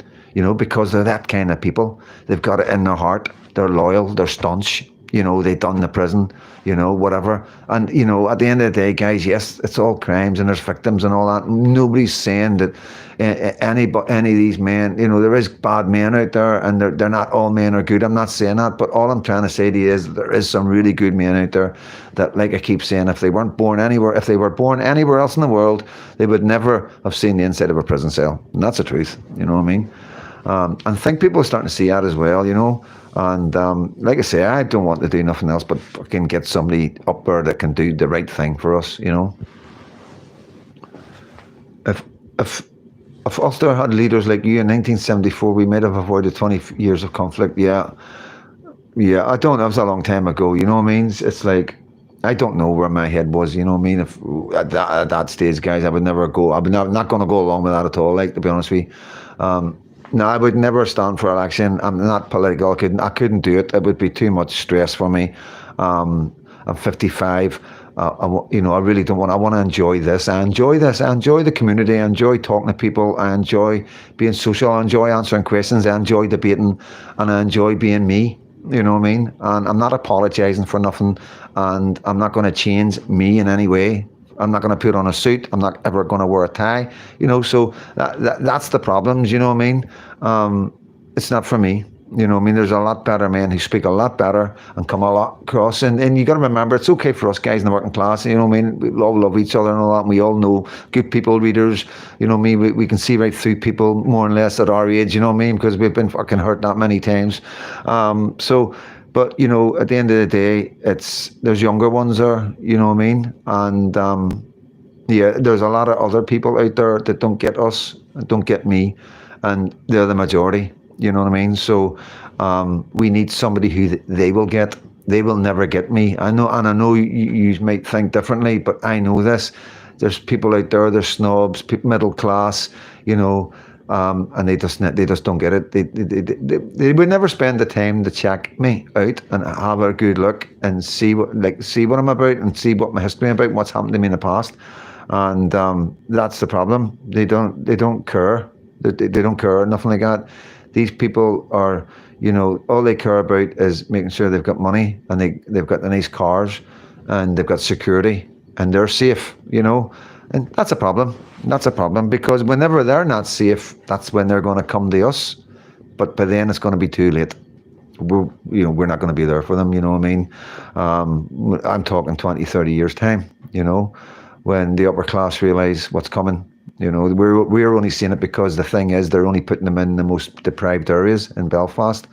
because they're that kind of people. They've got it in their heart. They're loyal. They're staunch. They've done the prison, whatever. And, at the end of the day, guys, yes, it's all crimes and there's victims and all that. Nobody's saying that any of these men, there is bad men out there, and they're not all men are good. I'm not saying that, but all I'm trying to say to you is there is some really good men out there that, like I keep saying, if they were born anywhere else in the world, they would never have seen the inside of a prison cell. And that's the truth, you know what I mean? And I think people are starting to see that as well, And like I say, I don't want to do nothing else but fucking get somebody up there that can do the right thing for us, If Ulster had leaders like you in 1974, we might have avoided 20 years of conflict. Yeah, I don't. That was a long time ago. You know what I mean? It's like, I don't know where my head was. You know what I mean? If at that stage, guys, I would never go. I'm not going to go along with that at all. Like, to be honest with you. No, I would never stand for election. I'm not political. I couldn't do it. It would be too much stress for me. I'm 55. I really don't want. I want to enjoy this. I enjoy the community. I enjoy talking to people. I enjoy being social. I enjoy answering questions. I enjoy debating, and I enjoy being me. You know what I mean? And I'm not apologising for nothing. And I'm not going to change me in any way. I'm not going to put on a suit. I'm not ever going to wear a tie. So that's the problems. You know what I mean? It's not for me. You know what I mean? There's a lot better men who speak a lot better and come a lot across. And you got to remember, it's okay for us guys in the working class. You know what I mean? We all love each other and all that. And we all know good people, readers. You know what I mean? We can see right through people more or less at our age. You know what I mean? Because we've been fucking hurt that many times. But, at the end of the day, there's younger ones there, you know what I mean? And, there's a lot of other people out there that don't get us, don't get me, and they're the majority, you know what I mean? So we need somebody who they will get. They will never get me. I know you might think differently, but I know this. There's people out there, there's snobs, middle class, and they just don't get it. They would never spend the time to check me out and have a good look and see what I'm about and see what my history is about, what's happened to me in the past, and that's the problem. They don't care. They don't care, nothing like that. These people are, all they care about is making sure they've got money and they've got the nice cars and they've got security and they're safe, And that's a problem. That's a problem, because whenever they're not safe, that's when they're going to come to us. But by then it's going to be too late. We're not going to be there for them. You know what I mean? I'm talking 20, 30 years time. When the upper class realise what's coming. We're only seeing it because the thing is they're only putting them in the most deprived areas in Belfast.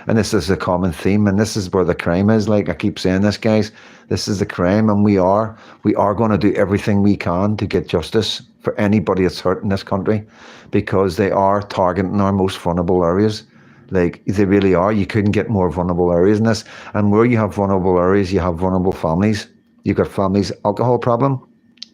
And this is a common theme, and this is where the crime is. Like I keep saying this, guys, this is the crime, and we are going to do everything we can to get justice for anybody that's hurt in this country, because they are targeting our most vulnerable areas. Like, they really are. You couldn't get more vulnerable areas in this. And where you have vulnerable areas, you have vulnerable families. You've got families' alcohol problem.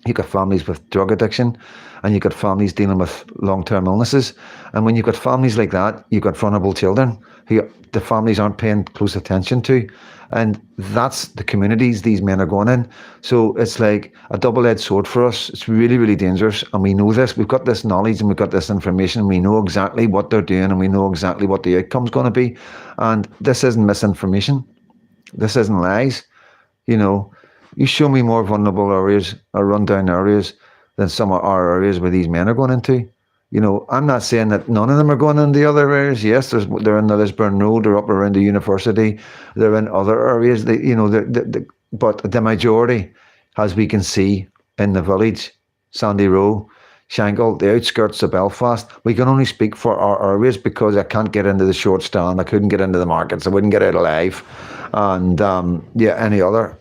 You've got families with drug addiction, and you've got families dealing with long-term illnesses. And when you've got families like that, you've got vulnerable children who the families aren't paying close attention to. And that's the communities these men are going in. So it's like a double-edged sword for us. It's really, really dangerous. And we know this. We've got this knowledge and we've got this information. We know exactly what they're doing and we know exactly what the outcome's going to be. And this isn't misinformation. This isn't lies. You show me more vulnerable areas or rundown areas, than some of our areas where these men are going into. You know, I'm not saying that none of them are going in the other areas. Yes, they're in the Lisburn Road, they're up around the university, they're in other areas. But the majority, as we can see in the village, Sandy Row, Shankill, the outskirts of Belfast. We can only speak for our areas because I can't get into the short stand. I couldn't get into the markets. I wouldn't get out alive. And any other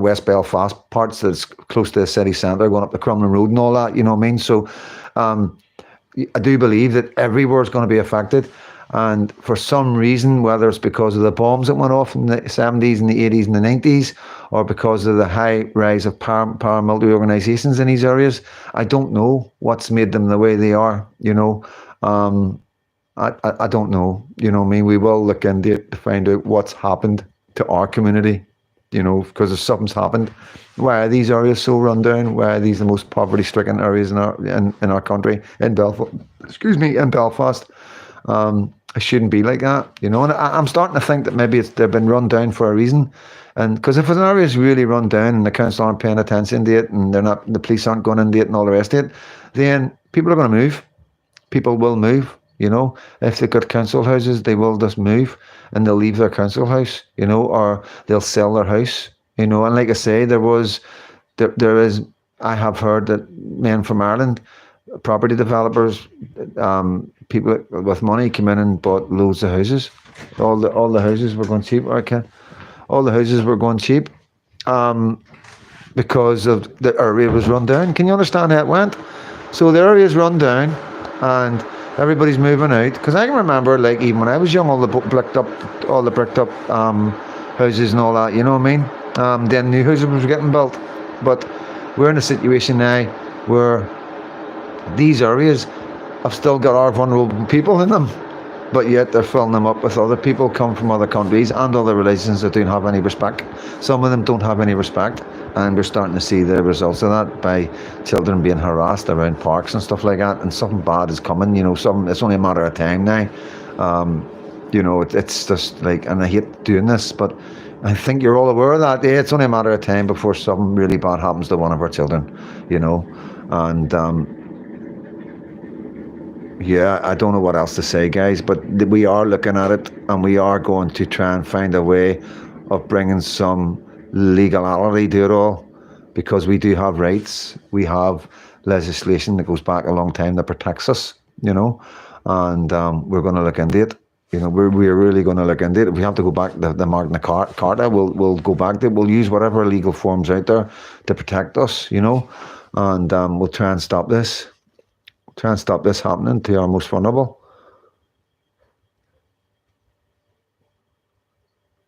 West Belfast parts that's close to the city centre, going up the Crumlin Road and all that, you know what I mean? So I do believe that everywhere is going to be affected. And for some reason, whether it's because of the bombs that went off in the 70s and the 80s and the 90s, or because of the high rise of paramilitary organisations in these areas, I don't know what's made them the way they are, you know. I don't know, you know what I mean? We will look into it to find out what's happened to our community, you know, because if something's happened. Why are these areas so run down? Why are these the most poverty-stricken areas in our country, in Belfast? In Belfast. It shouldn't be like that, you know. And I'm starting to think that maybe they've been run down for a reason. And because if an area is really run down and the council aren't paying attention to it, and the police aren't going into it and all the rest of it, then people are going to move. People will move, you know. If they've got council houses, they will just move and they'll leave their council house, you know, or they'll sell their house, you know. And like I say, I have heard that men from Ireland, property developers, people with money came in and bought loads of houses. All the houses were going cheap. All the houses were going cheap because of the area was run down. Can you understand how it went? So the area's run down and everybody's moving out. Because I can remember, like, even when I was young, all the bricked up houses and all that. You know what I mean? Then new houses were getting built. But we're in a situation now where these areas have still got our vulnerable people in them, but yet they're filling them up with other people come from other countries and other religions that don't have any respect. Some of them don't have any respect, and we're starting to see the results of that by children being harassed around parks and stuff like that. And something bad is coming, you know. It's only a matter of time now. You know, it's just like, and I hate doing this, but I think you're all aware of that. Yeah, it's only a matter of time before something really bad happens to one of our children, you know. And yeah, I don't know what else to say, guys, but we are looking at it, and we are going to try and find a way of bringing some legality to it all, because we do have rights. We have legislation that goes back a long time that protects us, you know, and we're going to look into it. You know, we're really going to look into it. If we have to go back to the Magna Carta, we'll go back to it. We'll use whatever legal forms out there to protect us, you know, and we'll try and stop this. Try and stop this happening to our most vulnerable.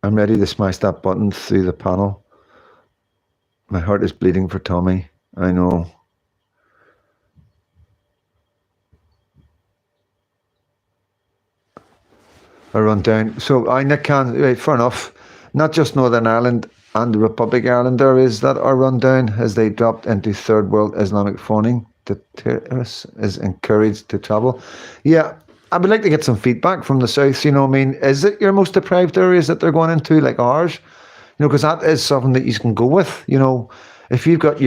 I'm ready to smash that button through the panel. My heart is bleeding for Tommy. I know. I run down. So Nick can, right, fair enough. Not just Northern Ireland and the Republic of Ireland there is that are run down as they dropped into third world Islamic funding. The terrorists is encouraged to travel. Yeah, I would like to get some feedback from the south. You know, I mean, is it your most deprived areas that they're going into, like ours? You know, because that is something that you can go with. You know, if you've got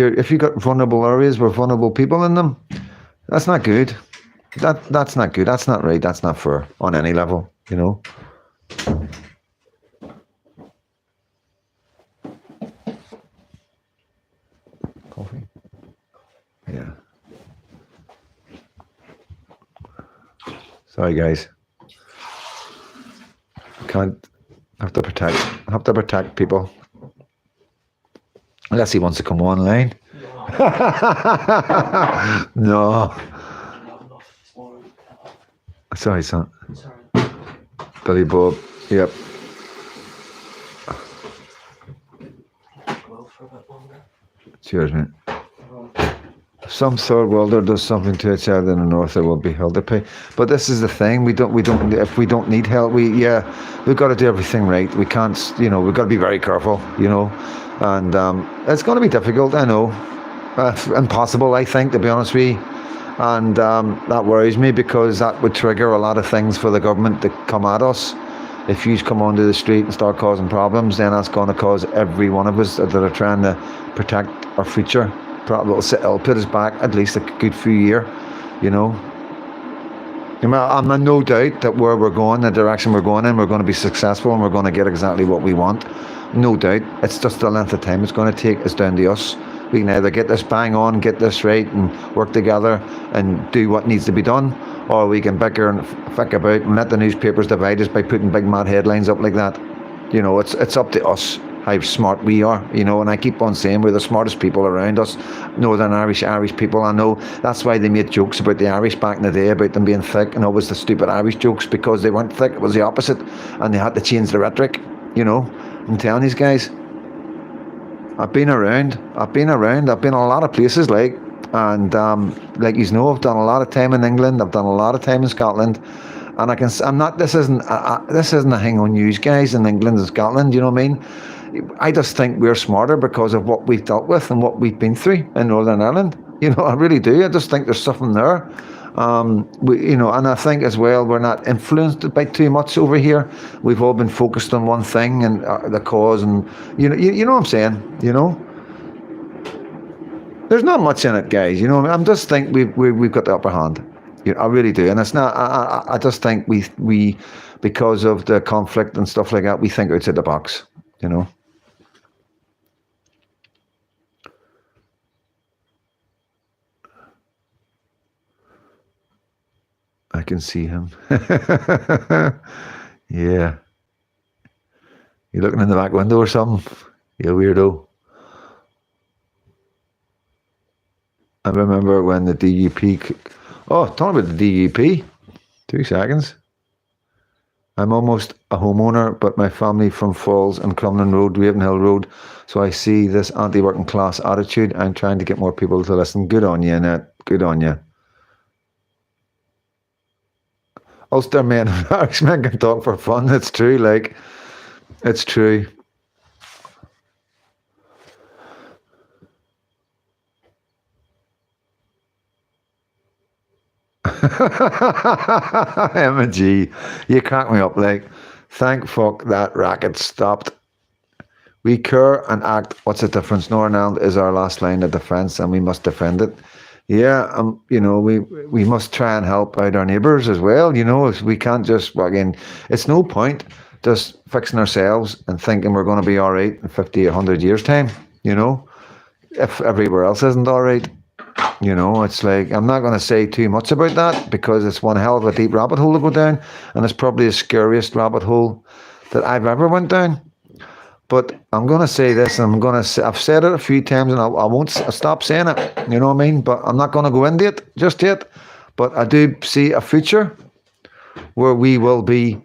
vulnerable areas with vulnerable people in them, that's not good. That's not good. That's not right. That's not fair on any level. You know. Coffee. Yeah. Sorry, guys. Have to protect people. Unless he wants to come online. No. Sorry, son. Billy Bob. Yep. Cheers, mate. Some third worlder does something to a child in the north, they will be held to pay. But this is the thing: if we don't need help, we've got to do everything right. We can't, you know, we've got to be very careful, you know, and it's going to be difficult. I know, impossible, I think, to be honest with you, and that worries me because that would trigger a lot of things for the government to come at us. If you come onto the street and start causing problems, then that's going to cause every one of us that are trying to protect our future probably it'll put us back at least a good few years, you know. I'm in no doubt that where we're going, the direction we're going in, we're going to be successful and we're going to get exactly what we want. No doubt. It's just the length of time it's going to take. It's down to us. We can either get this bang on, get this right, and work together and do what needs to be done, or we can bicker and fick about and let the newspapers divide us by putting big mad headlines up like that. You know, it's up to us how smart we are, you know, and I keep on saying we're the smartest people around us, Northern Irish people. I know that's why they made jokes about the Irish back in the day, about them being thick, and always the stupid Irish jokes, because they weren't thick, it was the opposite, and they had to change the rhetoric, you know. I'm telling these guys, I've been around, I've been a lot of places, and like you know, I've done a lot of time in England, I've done a lot of time in Scotland, and this isn't a thing on you guys in England and Scotland, you know what I mean? I just think we're smarter because of what we've dealt with and what we've been through in Northern Ireland. You know, I really do. I just think there's something there. You know, and I think as well we're not influenced by too much over here. We've all been focused on one thing and the cause, and you know what I'm saying. You know, there's not much in it, guys. You know, I just think we've got the upper hand. You know, I really do, and it's not. I just think we because of the conflict and stuff like that, we think outside the box. You know. I can see him. Yeah. You looking in the back window or something? You weirdo. I remember when the DUP... Oh, talking about the DUP. 2 seconds. I'm almost a homeowner, but my family from Falls and Crumlin Road, Ravenhill Road, so I see this anti-working class attitude. I'm trying to get more people to listen. Good on you, Annette. Good on you. Ulster men and Irishmen can talk for fun. It's true, it's true. Emma G, you crack me up, thank fuck that racket stopped. We care and act. What's the difference? Northern Ireland is our last line of defence and we must defend it. Yeah, you know, we must try and help out our neighbours as well. You know, we can't just, again, it's no point just fixing ourselves and thinking we're going to be all right in 50, 100 years' time, you know, if everywhere else isn't all right. You know, it's I'm not going to say too much about that because it's one hell of a deep rabbit hole to go down, and it's probably the scariest rabbit hole that I've ever went down. But I'm going to say this, and I've said it a few times, and I won't stop saying it, you know what I mean? But I'm not going to go into it just yet. But I do see a future where we will be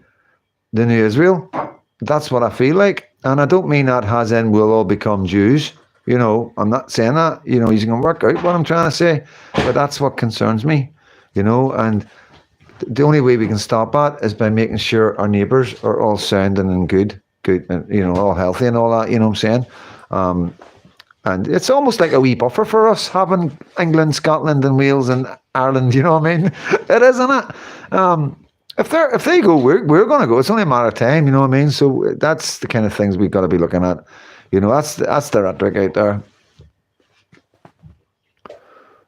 the new Israel. That's what I feel like. And I don't mean that as in we'll all become Jews. You know, I'm not saying that. You know, you can work out what I'm trying to say. But that's what concerns me, you know. And the only way we can stop that is by making sure our neighbours are all sounding and good, you know, all healthy and all that, you know what I'm saying? And it's almost like a wee buffer for us, having England, Scotland and Wales and Ireland, you know what I mean? It is, isn't it? If they go, we're going to go. It's only a matter of time, you know what I mean? So that's the kind of things we've got to be looking at. You know, that's the rhetoric out there.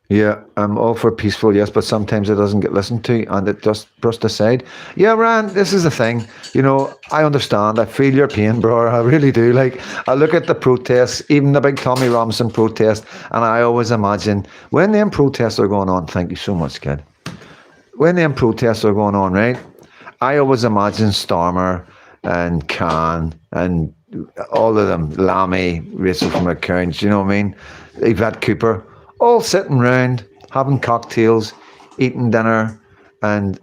Yeah, I'm all for peaceful, yes, but sometimes it doesn't get listened to and it just brushed aside. Yeah, Ryan, this is the thing. You know, I understand. I feel your pain, bro. I really do. I look at the protests, even the big Tommy Robinson protest, and I always imagine when them protests are going on, thank you so much, kid. When them protests are going on, right, I always imagine Starmer and Khan and all of them, Lammy, Rachel from Accounts, you know what I mean, Yvette Cooper, all sitting round, having cocktails, eating dinner, and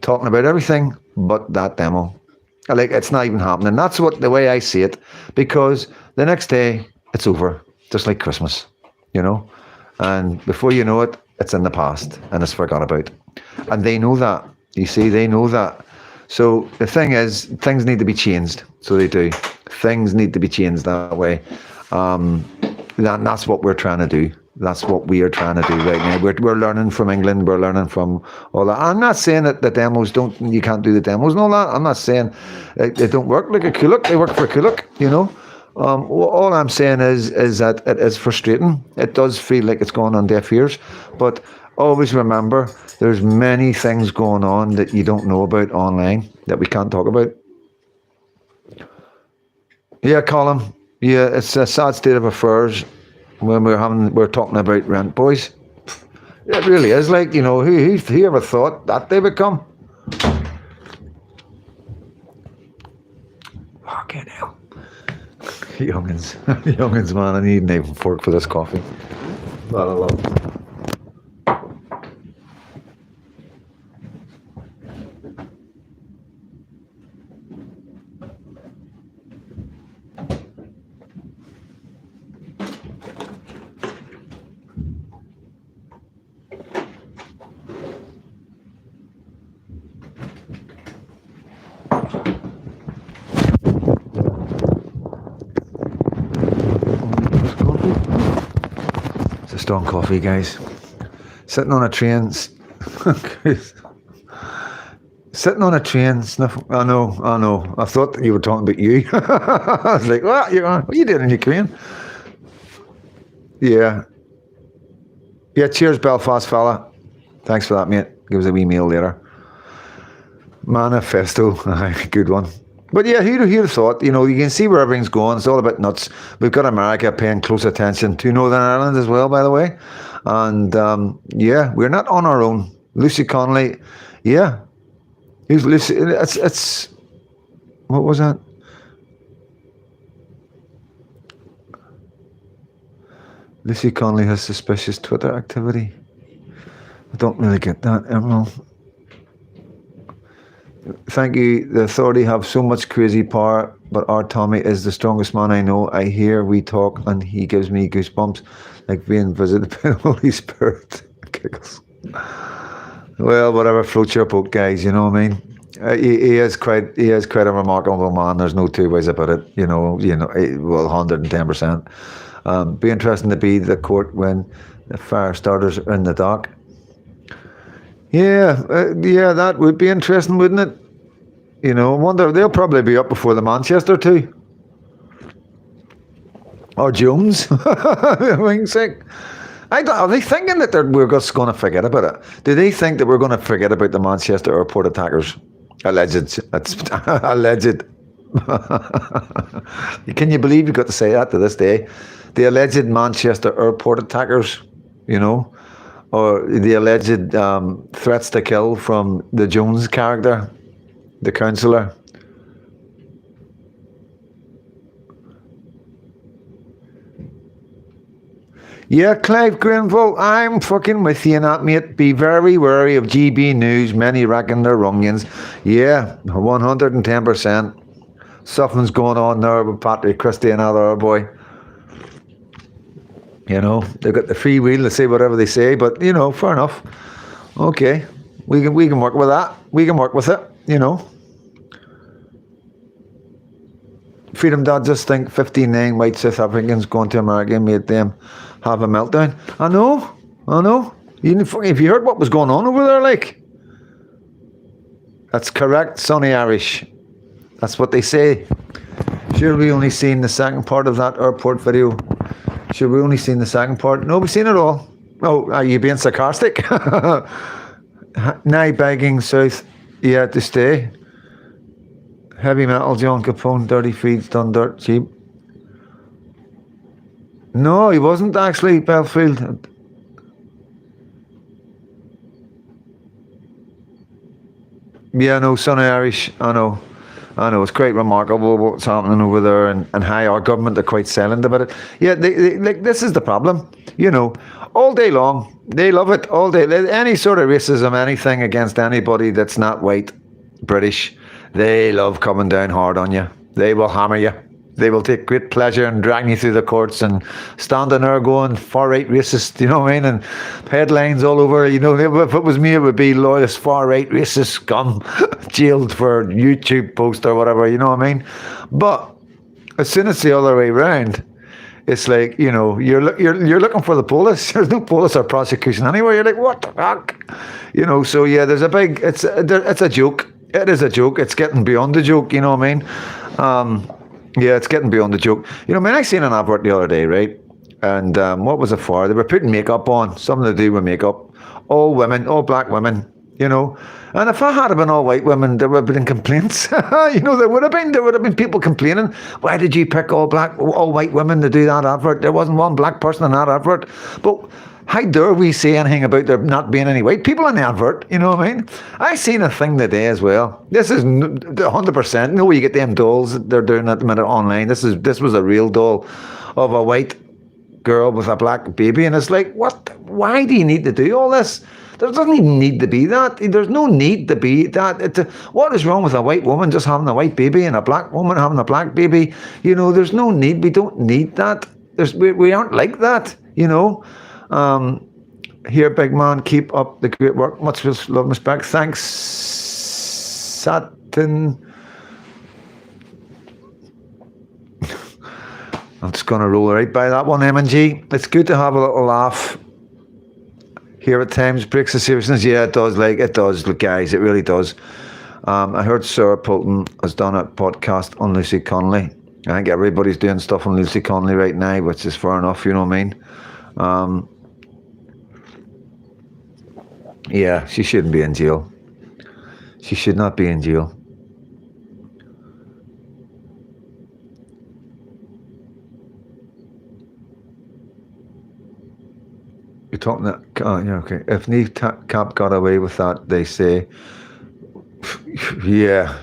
talking about everything but that demo. It's not even happening. That's the way I see it, because the next day, it's over, just like Christmas, you know? And before you know it, it's in the past, and it's forgot about. And they know that. You see, they know that. So the thing is, things need to be changed. So they do. Things need to be changed that way. That's what we're trying to do. That's what we are trying to do right now. We're learning from England. We're learning from all that. I'm not saying that the demos you can't do the demos and all that. I'm not saying they don't work like a Kulak. They work for Kulak, you know. All I'm saying is that it is frustrating. It does feel like it's going on deaf ears, but always remember there's many things going on that you don't know about online that we can't talk about. Yeah, Colin. Yeah, it's a sad state of affairs when we're talking about rent boys. It really is. Like, who ever thought that they would come? Fucking hell. Youngins. Youngins, man. I need a knife and fork for this coffee. Lot of love. It's a strong coffee, guys. Sitting on a train. Sitting on a train, sniffing. I know. I thought that you were talking about you. I was like, what? What are you doing in Ukraine? Yeah. Yeah, cheers, Belfast fella. Thanks for that, mate. Give us a wee meal later. Manifesto. Good one. But yeah, who'd have thought? You can see where everything's going. It's all about nuts. We've got America paying close attention to Northern Ireland as well, by the way. And yeah, we're not on our own. Lucy Connolly, yeah. Who's Lucy? It's what was that? Lucy Connolly has suspicious Twitter activity. I don't really get that, Emerald. Thank you. The authority have so much crazy power, but our Tommy is the strongest man I know. I hear we talk and he gives me goosebumps like being visited by the Holy Spirit. Giggles. Well, whatever floats your boat, guys, you know what I mean? He is quite a remarkable man. There's no two ways about it. Well, 110%. Be interesting to be the court when the fire starters are in the dock. Yeah, that would be interesting, wouldn't it? I wonder, they'll probably be up before the Manchester too. Or Jones. Are they thinking that we're just going to forget about it? Do they think that we're going to forget about the Manchester airport attackers? Alleged. It's alleged. Can you believe you got to say that to this day? The alleged Manchester airport attackers, or the alleged threats to kill from the Jones character, the councillor. Yeah, Clive Grenville, I'm fucking with you in that, mate. Be very wary of GB News. Many reckon they're rungians. Yeah, 110%. Something's going on there with Patrick Christie and other boy. They've got the free wheel to say whatever they say, but, fair enough. Okay, we can work with that. We can work with it, Freedom Dad just think 59 white South Africans going to America made them have a meltdown. I know. Have you heard what was going on over there, like? That's correct, Sonny Irish. That's what they say. Sure, we only seen the second part of that airport video. Sure, we only seen the second part. No, we've seen it all. Oh, are you being sarcastic? Now begging South, to stay. Heavy metal, John Capone, dirty feeds, done dirt cheap. No, he wasn't actually, Belfield. Yeah, no, Sonny Irish, I know. It's quite remarkable what's happening over there and how our government are quite silent about it. Yeah, they this is the problem. All day long, they love it. All day. Any sort of racism, anything against anybody that's not white, British, they love coming down hard on you. They will hammer you. They will take great pleasure in dragging you through the courts and standing there going far-right racist, you know what I mean? And headlines all over, if it was me, it would be loyalist far-right racist scum jailed for YouTube post or whatever, you know what I mean? But as soon as it's the other way around, it's like, you're looking for the police. There's no police or prosecution anywhere. You're like, what the fuck? So yeah, there's a big, it's a joke. It is a joke. It's getting beyond the joke, you know what I mean? Yeah, it's getting beyond the joke. I mean, I seen an advert the other day, right? And what was it for? They were putting makeup on, something to do with makeup. All women, all black women, you know. And if I had been all white women, there would have been complaints. There would have been. There would have been people complaining. Why did you pick all white women to do that advert? There wasn't one black person in that advert. But how dare we say anything about there not being any white people in the advert? You know what I mean? I seen a thing today as well. This is 100%. You know where you get them dolls they're doing at the minute online. This was a real doll of a white girl with a black baby, and it's like, what? Why do you need to do all this? There doesn't even need to be that. There's no need to be that. What is wrong with a white woman just having a white baby and a black woman having a black baby? There's no need. We don't need that. We aren't like that. Here, big man, keep up the great work. Much love and respect. Thanks, Satin. I'm just going to roll right by that one, M&G. It's good to have a little laugh here at times. Breaks the seriousness. Yeah, it does. Look, guys, it really does. I heard Sarah Poulton has done a podcast on Lucy Connolly. I think everybody's doing stuff on Lucy Connolly right now, which is fair enough, you know what I mean? Yeah, she shouldn't be in jail. She should not be in jail. You're talking that, yeah, okay. If Neve Cap got away with that, they say, yeah,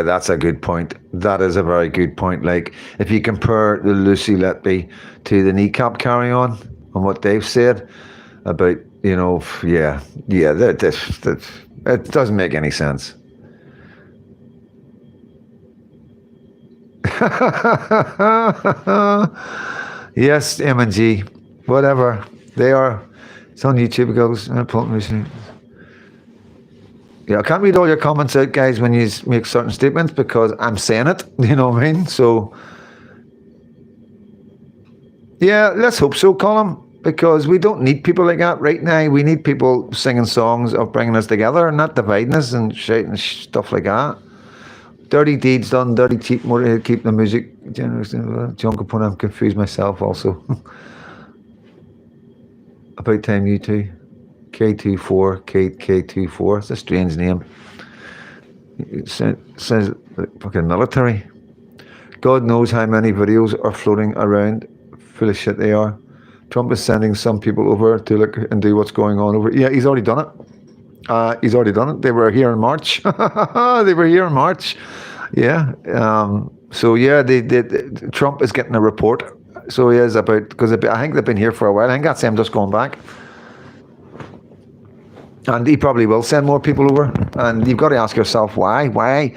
that's a good point. That is a very good point. Like, if you compare the Lucy Letby to the kneecap carry on and what they've said about, that it doesn't make any sense. Yes, M&G, whatever. They are. It's on YouTube. It goes. Yeah, I can't read all your comments out, guys, when you make certain statements because I'm saying it. You know what I mean? So, yeah, let's hope so, Colin, because we don't need people like that right now. We need people singing songs of bringing us together and not dividing us and shouting stuff like that. Dirty deeds done, dirty cheap, motorhead, keep the music. John Capone, I'm confused myself also. About time you two. K24, K24. It's a strange name. It says fucking military. God knows how many videos are floating around. Full of shit they are. Trump is sending some people over to look and do what's going on over. Yeah, he's already done it. He's already done it. They were here in March. Yeah. So yeah, Trump is getting a report. So he is about, because I think they've been here for a while. I think that's him just going back. And he probably will send more people over. And you've got to ask yourself why. What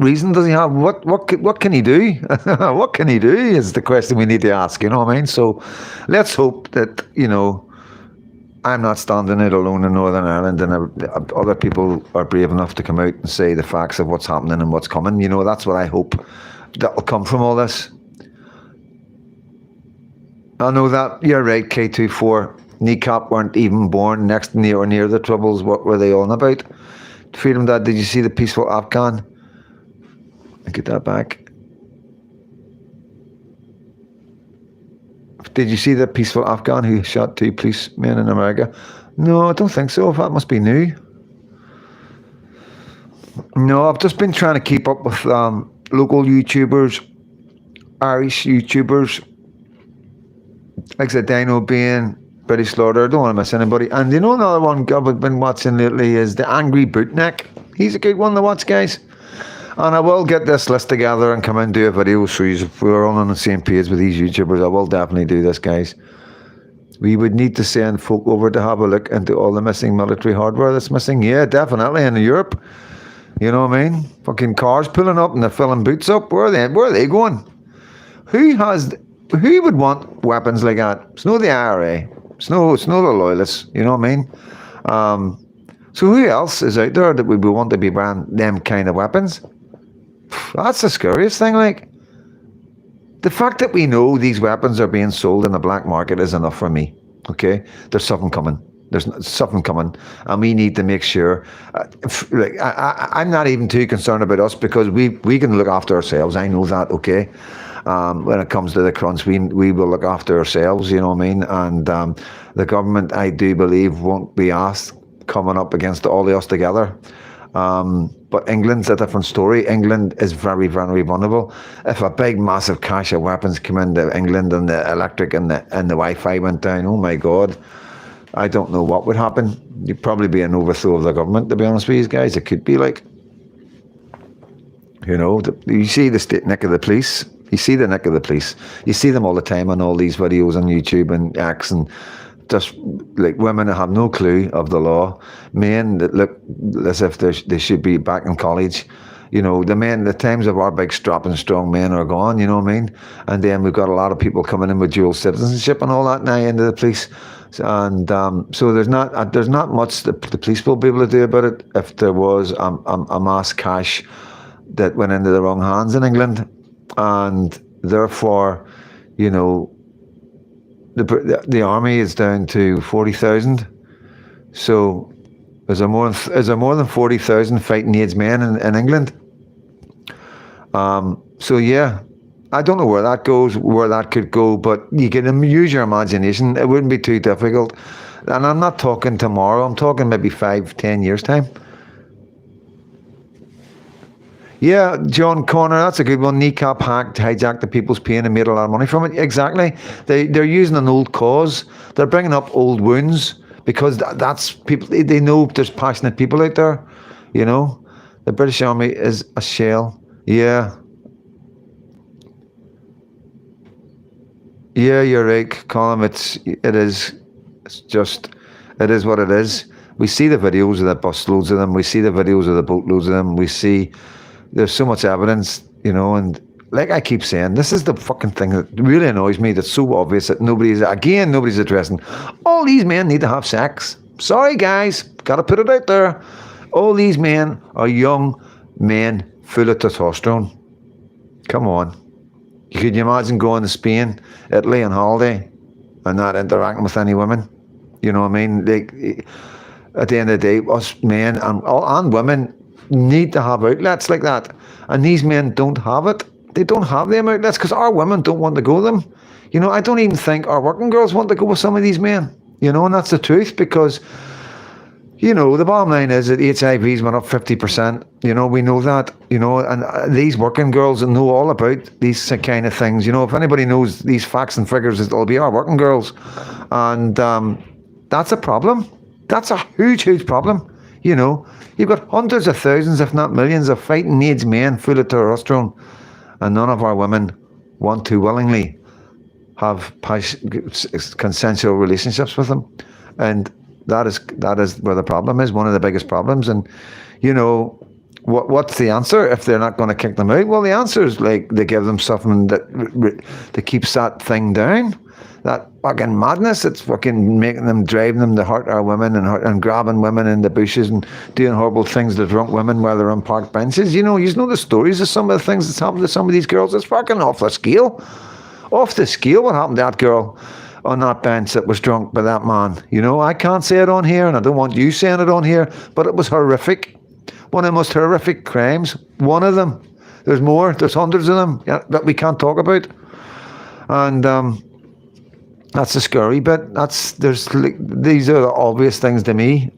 reason does he have? What can he do? What can he do is the question we need to ask. You know what I mean? So let's hope that I'm not standing out alone in Northern Ireland, and other people are brave enough to come out and say the facts of what's happening and what's coming. That's what I hope that will come from all this. I know that. You're right, K24. Kneecap weren't even born near the Troubles. What were they on about? Freedom Dad, did you see the peaceful Afghan? I get that back. Did you see the peaceful Afghan who shot 2 policemen in America? No, I don't think so. That must be new. No, I've just been trying to keep up with local YouTubers, Irish YouTubers, like I said, Dino Bain, British Slaughter. I don't want to miss anybody. And another one I've been watching lately is the Angry Bootneck. He's a good one to watch, guys. And I will get this list together and come and do a video so if we're all on the same page with these YouTubers. I will definitely do this, guys. We would need to send folk over to have a look into all the missing military hardware that's missing. Yeah, definitely in Europe. You know what I mean? Fucking cars pulling up and they're filling boots up. Where are they going? Who would want weapons like that? It's not the IRA. It's not the loyalists. You know what I mean? So who else is out there that we would want to be buying them kind of weapons? That's the scariest thing. Like, the fact that we know these weapons are being sold in the black market is enough for me. Okay? There's something coming. There's something coming, and we need to make sure. I'm not even too concerned about us, because we can look after ourselves. I know that, okay. When it comes to the crunch, we will look after ourselves. You know what I mean? And the government, I do believe, won't be asked coming up against all of us together. But England's a different story. England is very, very vulnerable. If a big, massive cache of weapons came into England and the electric and the Wi-Fi went down, oh my God, I don't know what would happen. You'd probably be an overthrow of the government, to be honest with you guys. It could be like, you know, you see the neck of the police. You see the neck of the police. You see them all the time on all these videos on YouTube and X, and just like women that have no clue of the law, men that look as if they should be back in college. You know, the times of our big strapping strong men are gone, you know what I mean? And then we've got a lot of people coming in with dual citizenship and all that now into the police. And so there's not much the police will be able to do about it if there was a mass cache that went into the wrong hands in England. And therefore, you know, the army is down to 40,000. So is there more than 40,000 fighting age men in England? So yeah, I don't know where that goes, where that could go, but you can use your imagination. It wouldn't be too difficult. And I'm not talking tomorrow. I'm talking maybe 5-10 years time. Yeah, John Connor, that's a good one. Kneecap hacked, hijacked the people's pain and made a lot of money from it. Exactly. They're using an old cause. They're bringing up old wounds, because that's people. They know there's passionate people out there. You know, the British Army is a shell. Yeah. Yeah, you're right, Colin. It is what it is. We see the videos of the bus loads of them. We see the videos of the boat loads of them. We see. There's so much evidence, you know, and like I keep saying, this is the fucking thing that really annoys me, that's so obvious that nobody's addressing. All these men need to have sex. Sorry, guys, gotta put it out there. All these men are young men full of testosterone. Come on. Could you imagine going to Spain, Italy on holiday and not interacting with any women? You know what I mean? Like, at the end of the day, us men and women need to have outlets like that, and these men don't have it. They don't have them outlets because our women don't want to go to them. You know, I don't even think our working girls want to go with some of these men, you know, and that's the truth, because, you know, the bottom line is that HIV's went up 50%. You know, we know that, you know, and these working girls know all about these kind of things. You know, if anybody knows these facts and figures, it'll be our working girls, and that's a problem. That's a huge, huge problem. You know, you've got hundreds of thousands, if not millions, of fighting age men full of testosterone, and none of our women want to willingly have consensual relationships with them. And that is where the problem is, one of the biggest problems. And, you know, what's the answer if they're not going to kick them out? Well, the answer is like they give them something that keeps that thing down. That fucking madness, it's fucking making them, driving them to hurt our women and grabbing women in the bushes and doing horrible things to drunk women while they're on park benches. You know the stories of some of the things that's happened to some of these girls. It's fucking off the scale. Off the scale what happened to that girl on that bench that was drunk by that man. You know, I can't say it on here, and I don't want you saying it on here, but it was horrific. One of the most horrific crimes. One of them. There's more. There's hundreds of them that we can't talk about. And that's the scary bit. These are the obvious things to me,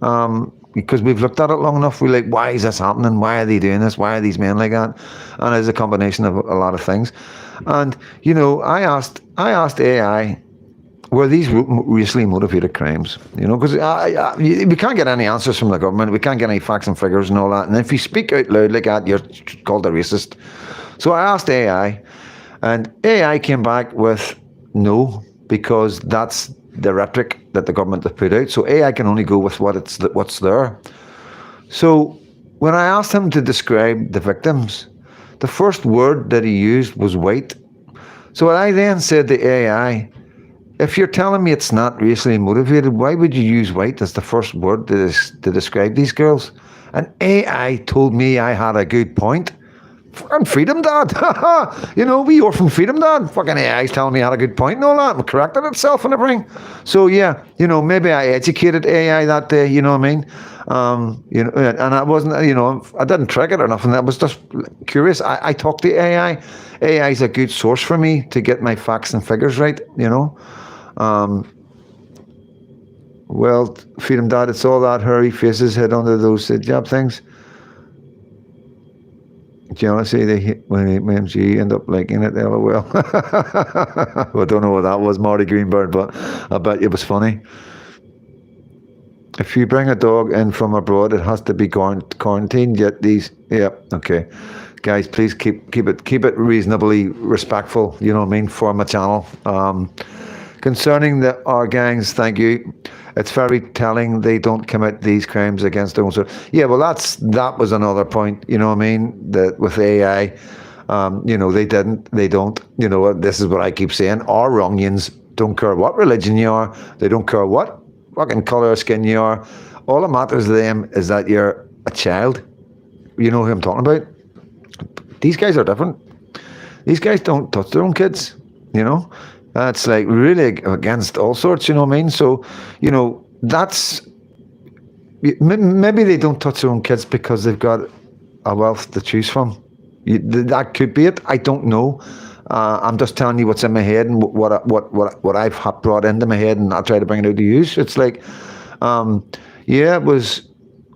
because we've looked at it long enough. We're like, why is this happening? Why are they doing this? Why are these men like that? And it's a combination of a lot of things. And, you know, I asked AI, were these racially motivated crimes? You know, because we can't get any answers from the government. We can't get any facts and figures and all that. And if you speak out loud like that, you're called a racist. So I asked AI, and AI came back with no, because that's the rhetoric that the government have put out. So AI can only go with what's there. So when I asked him to describe the victims, the first word that he used was white. So I then said to AI, if you're telling me it's not racially motivated, why would you use white as the first word to describe these girls? And AI told me I had a good point. fucking freedom, Dad. You know, we orphan freedom, Dad. Fucking AI's telling me I had a good point and all that, and corrected itself and everything. So yeah, you know, maybe I educated AI that day. You know what I mean? You know, and I wasn't, you know, I didn't trick it or nothing. I was just curious. I talked to AI. AI is a good source for me to get my facts and figures right. You know. Well, freedom, Dad. It's all that hairy faces head under those job things. Do you want to say they when MG end up liking it? LOL. Well, I don't know what that was, Marty Greenberg, but I bet it was funny. If you bring a dog in from abroad, it has to be quarantined. Yet these, yeah, okay, guys, please keep it reasonably respectful. You know what I mean, for my channel. Concerning our gangs, thank you. It's very telling they don't commit these crimes against their own sort. Yeah, well, that was another point. You know what I mean? That with AI, you know, they don't. You know, this is what I keep saying. Our Wrongians don't care what religion you are. They don't care what fucking colour of skin you are. All that matters to them is that you're a child. You know who I'm talking about? These guys are different. These guys don't touch their own kids. You know? That's like really against all sorts, you know what I mean? So, you know, that's, maybe they don't touch their own kids because they've got a wealth to choose from. That could be it. I don't know. I'm just telling you what's in my head and what I've brought into my head, and I'll try to bring it out to use. It's like, yeah,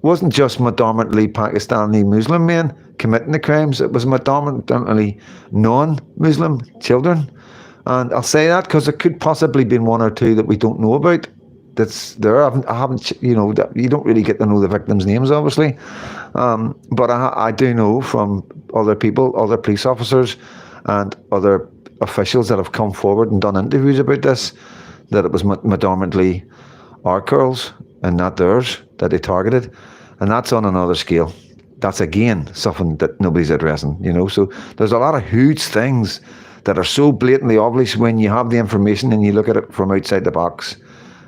wasn't just predominantly Pakistani Muslim men committing the crimes. It was predominantly non-Muslim children. And I'll say that because there could possibly be one or two that we don't know about. That's there. I haven't, you know, you don't really get to know the victims' names, obviously. But I do know from other people, other police officers, and other officials that have come forward and done interviews about this, that it was predominantly our girls and not theirs that they targeted, and that's on another scale. That's again something that nobody's addressing, you know. So there's a lot of huge things that are so blatantly obvious when you have the information and you look at it from outside the box,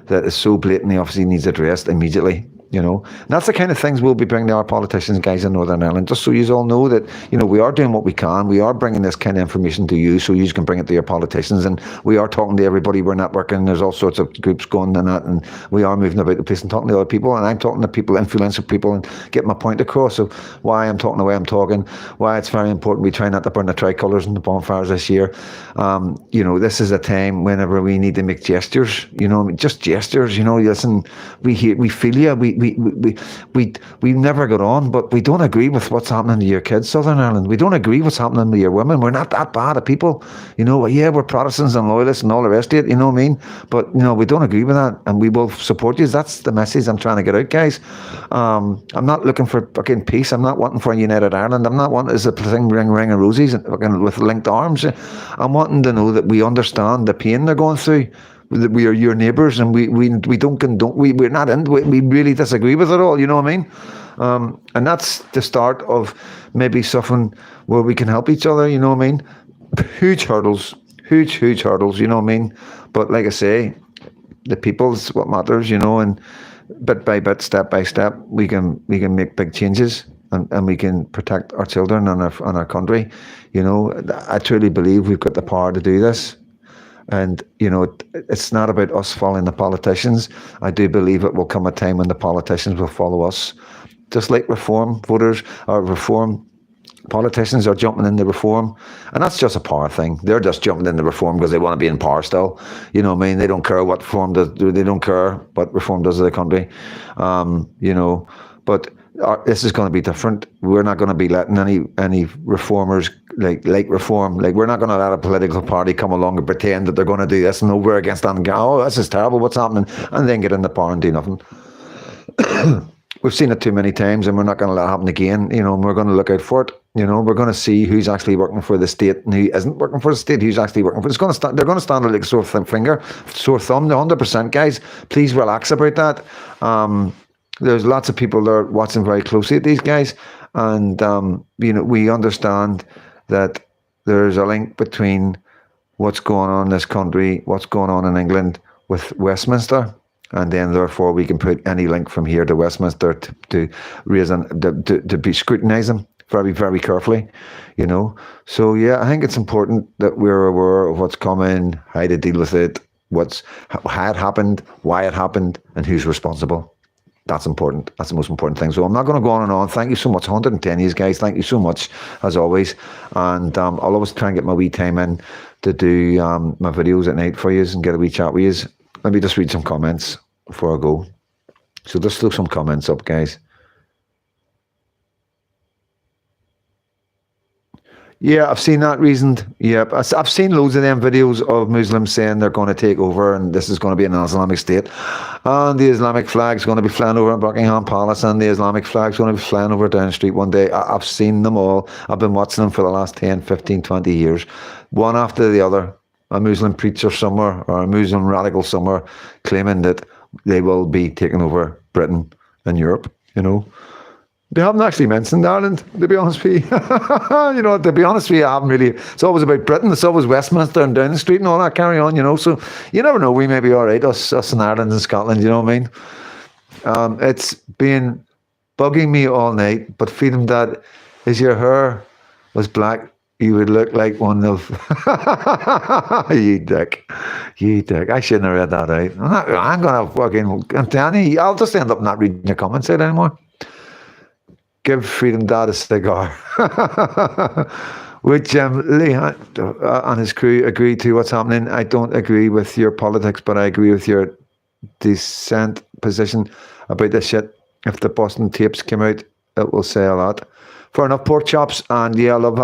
that is so blatantly obviously needs addressed immediately, you know. And that's the kind of things we'll be bringing to our politicians, guys, in Northern Ireland, just so you all know that, you know, we are doing what we can. We are bringing this kind of information to you so you can bring it to your politicians, and we are talking to everybody. We're networking. There's all sorts of groups going and that, and we are moving about the place and talking to other people, and I'm talking to people, influential people, and getting my point across of why I'm talking the way I'm talking, why it's very important we try not to burn the tricolours and the bonfires this year. You know, this is a time whenever we need to make gestures, you know, just gestures, you know. Listen, we feel you, we never got on, but we don't agree with what's happening to your kids, Southern Ireland. We don't agree what's happening to your women. We're not that bad of people, you know. Yeah, we're Protestants and loyalists and all the rest of it, you know what I mean? But, you know, we don't agree with that, and we will support you. That's the message I'm trying to get out, guys. I'm not looking for fucking peace. I'm not wanting for a united Ireland. I'm not wanting as a thing ring of roses and fucking with linked arms. I'm wanting to know that we understand the pain they're going through, that we are your neighbours, and we don't condone, we're not in, we really disagree with it all, you know what I mean? And that's the start of maybe something where we can help each other, you know what I mean? Huge hurdles, huge hurdles, you know what I mean? But like I say, the people's what matters, you know, and bit by bit, step by step, we can make big changes, and we can protect our children and our country. You know, I truly believe we've got the power to do this. And, you know, it's not about us following the politicians. I do believe it will come a time when the politicians will follow us. Just like reform voters or reform politicians are jumping into reform. And that's just a power thing. They're just jumping into reform because they want to be in power still. You know what I mean? They don't care what reform does. They don't care what reform does to the country. You know, but this is going to be different. We're not going to be letting any reformers like reform. Like, we're not going to let a political party come along and pretend that they're going to do this, and no, we're against that, and go, oh, this is terrible, what's happening, and then get in the power and do nothing. We've seen it too many times, and we're not going to let it happen again. You know, and we're going to look out for it. You know, we're going to see who's actually working for the state and who isn't working for the state, who's actually working for it. It's going to stand, they're going to stand like a sore thumb, 100%, guys. Please relax about that. There's lots of people that are watching very closely at these guys, and you know, we understand that there's a link between what's going on in this country, what's going on in England with Westminster, and then therefore we can put any link from here to Westminster to raise to be scrutinising very, very carefully, you know. So yeah, I think it's important that we're aware of what's coming, how to deal with it, how it happened, why it happened, and who's responsible. That's important. That's the most important thing. So I'm not going to go on and on. Thank you so much. 110 years, guys. Thank you so much, as always. And I'll always try and get my wee time in to do my videos at night for you and get a wee chat with you. Let me just read some comments before I go. So just throw some comments up, guys. Yeah, I've seen that reasoned. Yep, I've seen loads of them videos of Muslims saying they're going to take over and this is going to be an Islamic state. And the Islamic flag's going to be flying over Buckingham Palace and the Islamic flag's going to be flying over down the street one day. I've seen them all. I've been watching them for the last 10, 15, 20 years. One after the other. A Muslim preacher somewhere or a Muslim radical somewhere claiming that they will be taking over Britain and Europe, you know. They haven't actually mentioned Ireland, to be honest with you. You know, to be honest with you, I haven't really. It's always about Britain. It's always Westminster and down the street and all that carry on, you know. So you never know. We may be all right, us in Ireland and Scotland, you know what I mean? It's been bugging me all night, but feeling that if your hair was black, you would look like one of... You dick. You dick. I shouldn't have read that out. I'm going to fucking... I'm telling you, I'll just end up not reading your comments out anymore. Give Freedom Dad a cigar. Which Lee and his crew agree to what's happening. I don't agree with your politics, but I agree with your dissent position about this shit. If the Boston tapes came out, it will say a lot. Fair enough, pork chops. And yeah, I love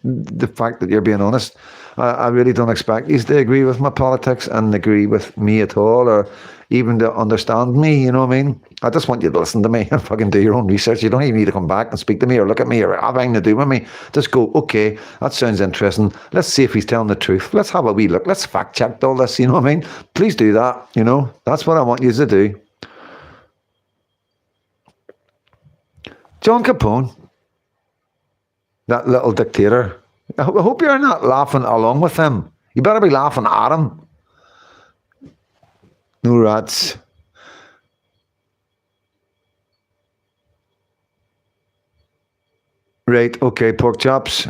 the fact that you're being honest. I really don't expect you to agree with my politics and agree with me at all, or even to understand me, you know what I mean? I just want you to listen to me and fucking do your own research. You don't even need to come back and speak to me or look at me or have anything to do with me. Just go, okay, that sounds interesting. Let's see if he's telling the truth. Let's have a wee look. Let's fact check all this, you know what I mean? Please do that, you know? That's what I want you to do. John Capone, that little dictator. I hope you're not laughing along with him. You better be laughing at him. No rats. Right, okay, pork chops.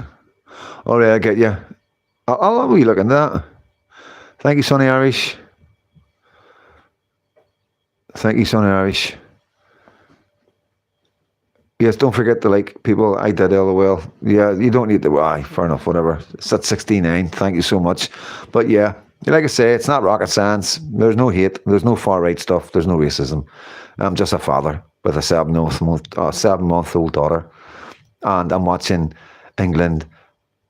All right, I get you. I'll have a wee look into that. Thank you, Sonny Irish. Thank you, Sonny Irish. Yes, don't forget to like people. I did LOL. Yeah, you don't need to. Why? Fair enough, whatever. It's at 69. Thank you so much. But yeah, like I say, it's not rocket science. There's no hate. There's no far-right stuff. There's no racism. I'm just a father with a 7-month-old daughter. And I'm watching England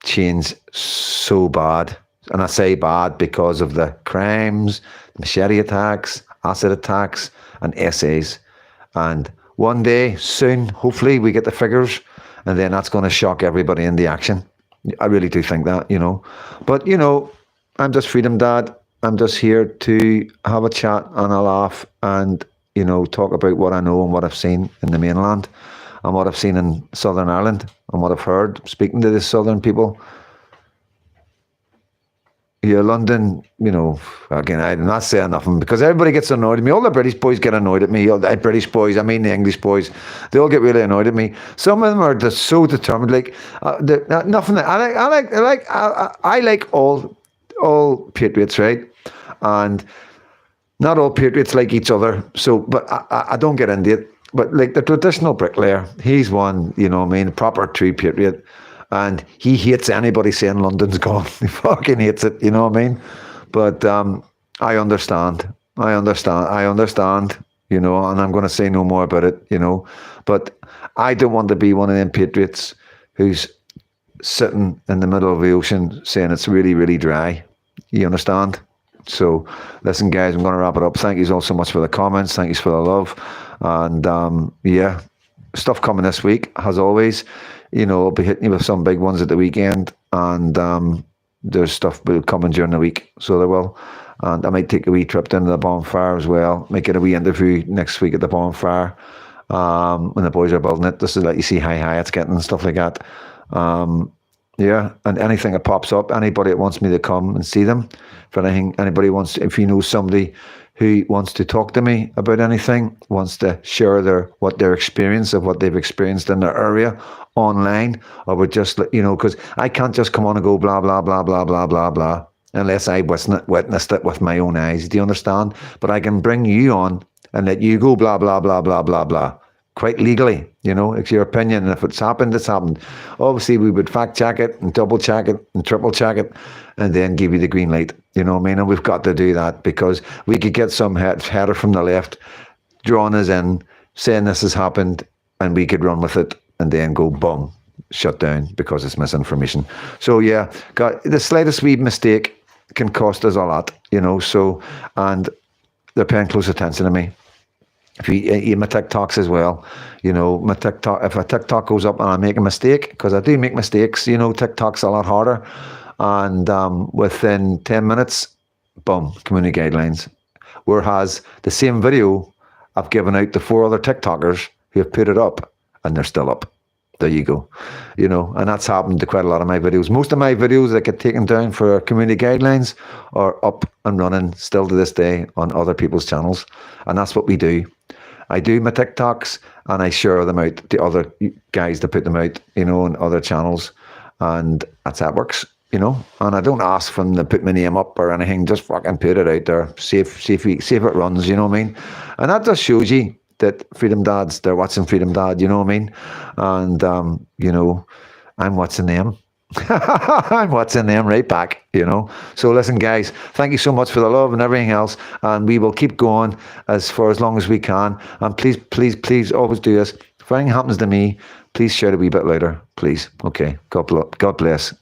change so bad. And I say bad because of the crimes, machete attacks, acid attacks, and essays. And one day, soon, hopefully, we get the figures, and then that's going to shock everybody in the action. I really do think that, you know. But, you know, I'm just Freedom Dad. I'm just here to have a chat and a laugh and, you know, talk about what I know and what I've seen in the mainland and what I've seen in Southern Ireland and what I've heard speaking to the Southern people. Yeah, London, you know, again, I'm not saying nothing because everybody gets annoyed at me. All the British boys get annoyed at me. All the British boys, I mean the English boys, they all get really annoyed at me. Some of them are just so determined. Like nothing. I like all patriots, right? And not all patriots like each other. So, but I don't get into it. But like the traditional bricklayer, he's one, you know what I mean, proper true patriot. And he hates anybody saying London's gone. He fucking hates it, you know what I mean? But I understand, you know, and I'm going to say no more about it, you know. But I don't want to be one of them patriots who's sitting in the middle of the ocean saying it's really, really dry. You understand? So, listen, guys, I'm going to wrap it up. Thank you all so much for the comments. Thank you for the love. And, yeah, stuff coming this week, as always. You know, I'll be hitting you with some big ones at the weekend, and there's stuff coming during the week, so there will. And I might take a wee trip down to the bonfire as well, make it a wee interview next week at the bonfire when the boys are building it, just to let you see how high it's getting and stuff like that. Yeah, and anything that pops up, anybody that wants me to come and see them, if anything, anybody wants, if you know somebody who wants to talk to me about anything, wants to share their experience of what they've experienced in their area online, or would just, because I can't just come on and go blah, blah, blah, blah, blah, blah, blah, unless I witnessed it with my own eyes. Do you understand? But I can bring you on and let you go blah, blah, blah, blah, blah, blah. Quite legally, it's your opinion, and if it's happened, it's happened. Obviously, we would fact check it and double check it and triple check it, and then give you the green light. You know what I mean? And we've got to do that, because we could get some header from the left drawing us in, saying this has happened, and we could run with it, and then go boom, shut down because it's misinformation. So yeah, the slightest wee mistake can cost us a lot, So, and they're paying close attention to me. If you my TikToks as well, my TikTok, if a TikTok goes up and I make a mistake, because I do make mistakes, TikTok's a lot harder. And within 10 minutes, boom, community guidelines. Whereas the same video, I've given out to 4 other TikTokers who have put it up, and they're still up. There you go. And that's happened to quite a lot of my videos. Most of my videos that get taken down for community guidelines are up and running still to this day on other people's channels. And that's what we do. I do my TikToks and I share them out to other guys to put them out, on other channels. And that's how it works, And I don't ask for them to put my name up or anything. Just fucking put it out there. See if it runs, you know what I mean? And that just shows you that Freedom Dads, they're watching Freedom Dad, you know what I mean? And, I'm watching them. I'm watching them right back, So listen, guys, thank you so much for the love and everything else. And we will keep going for as long as we can. And please, please, please always do this. If anything happens to me, please shout a wee bit louder, please. Okay. God bless.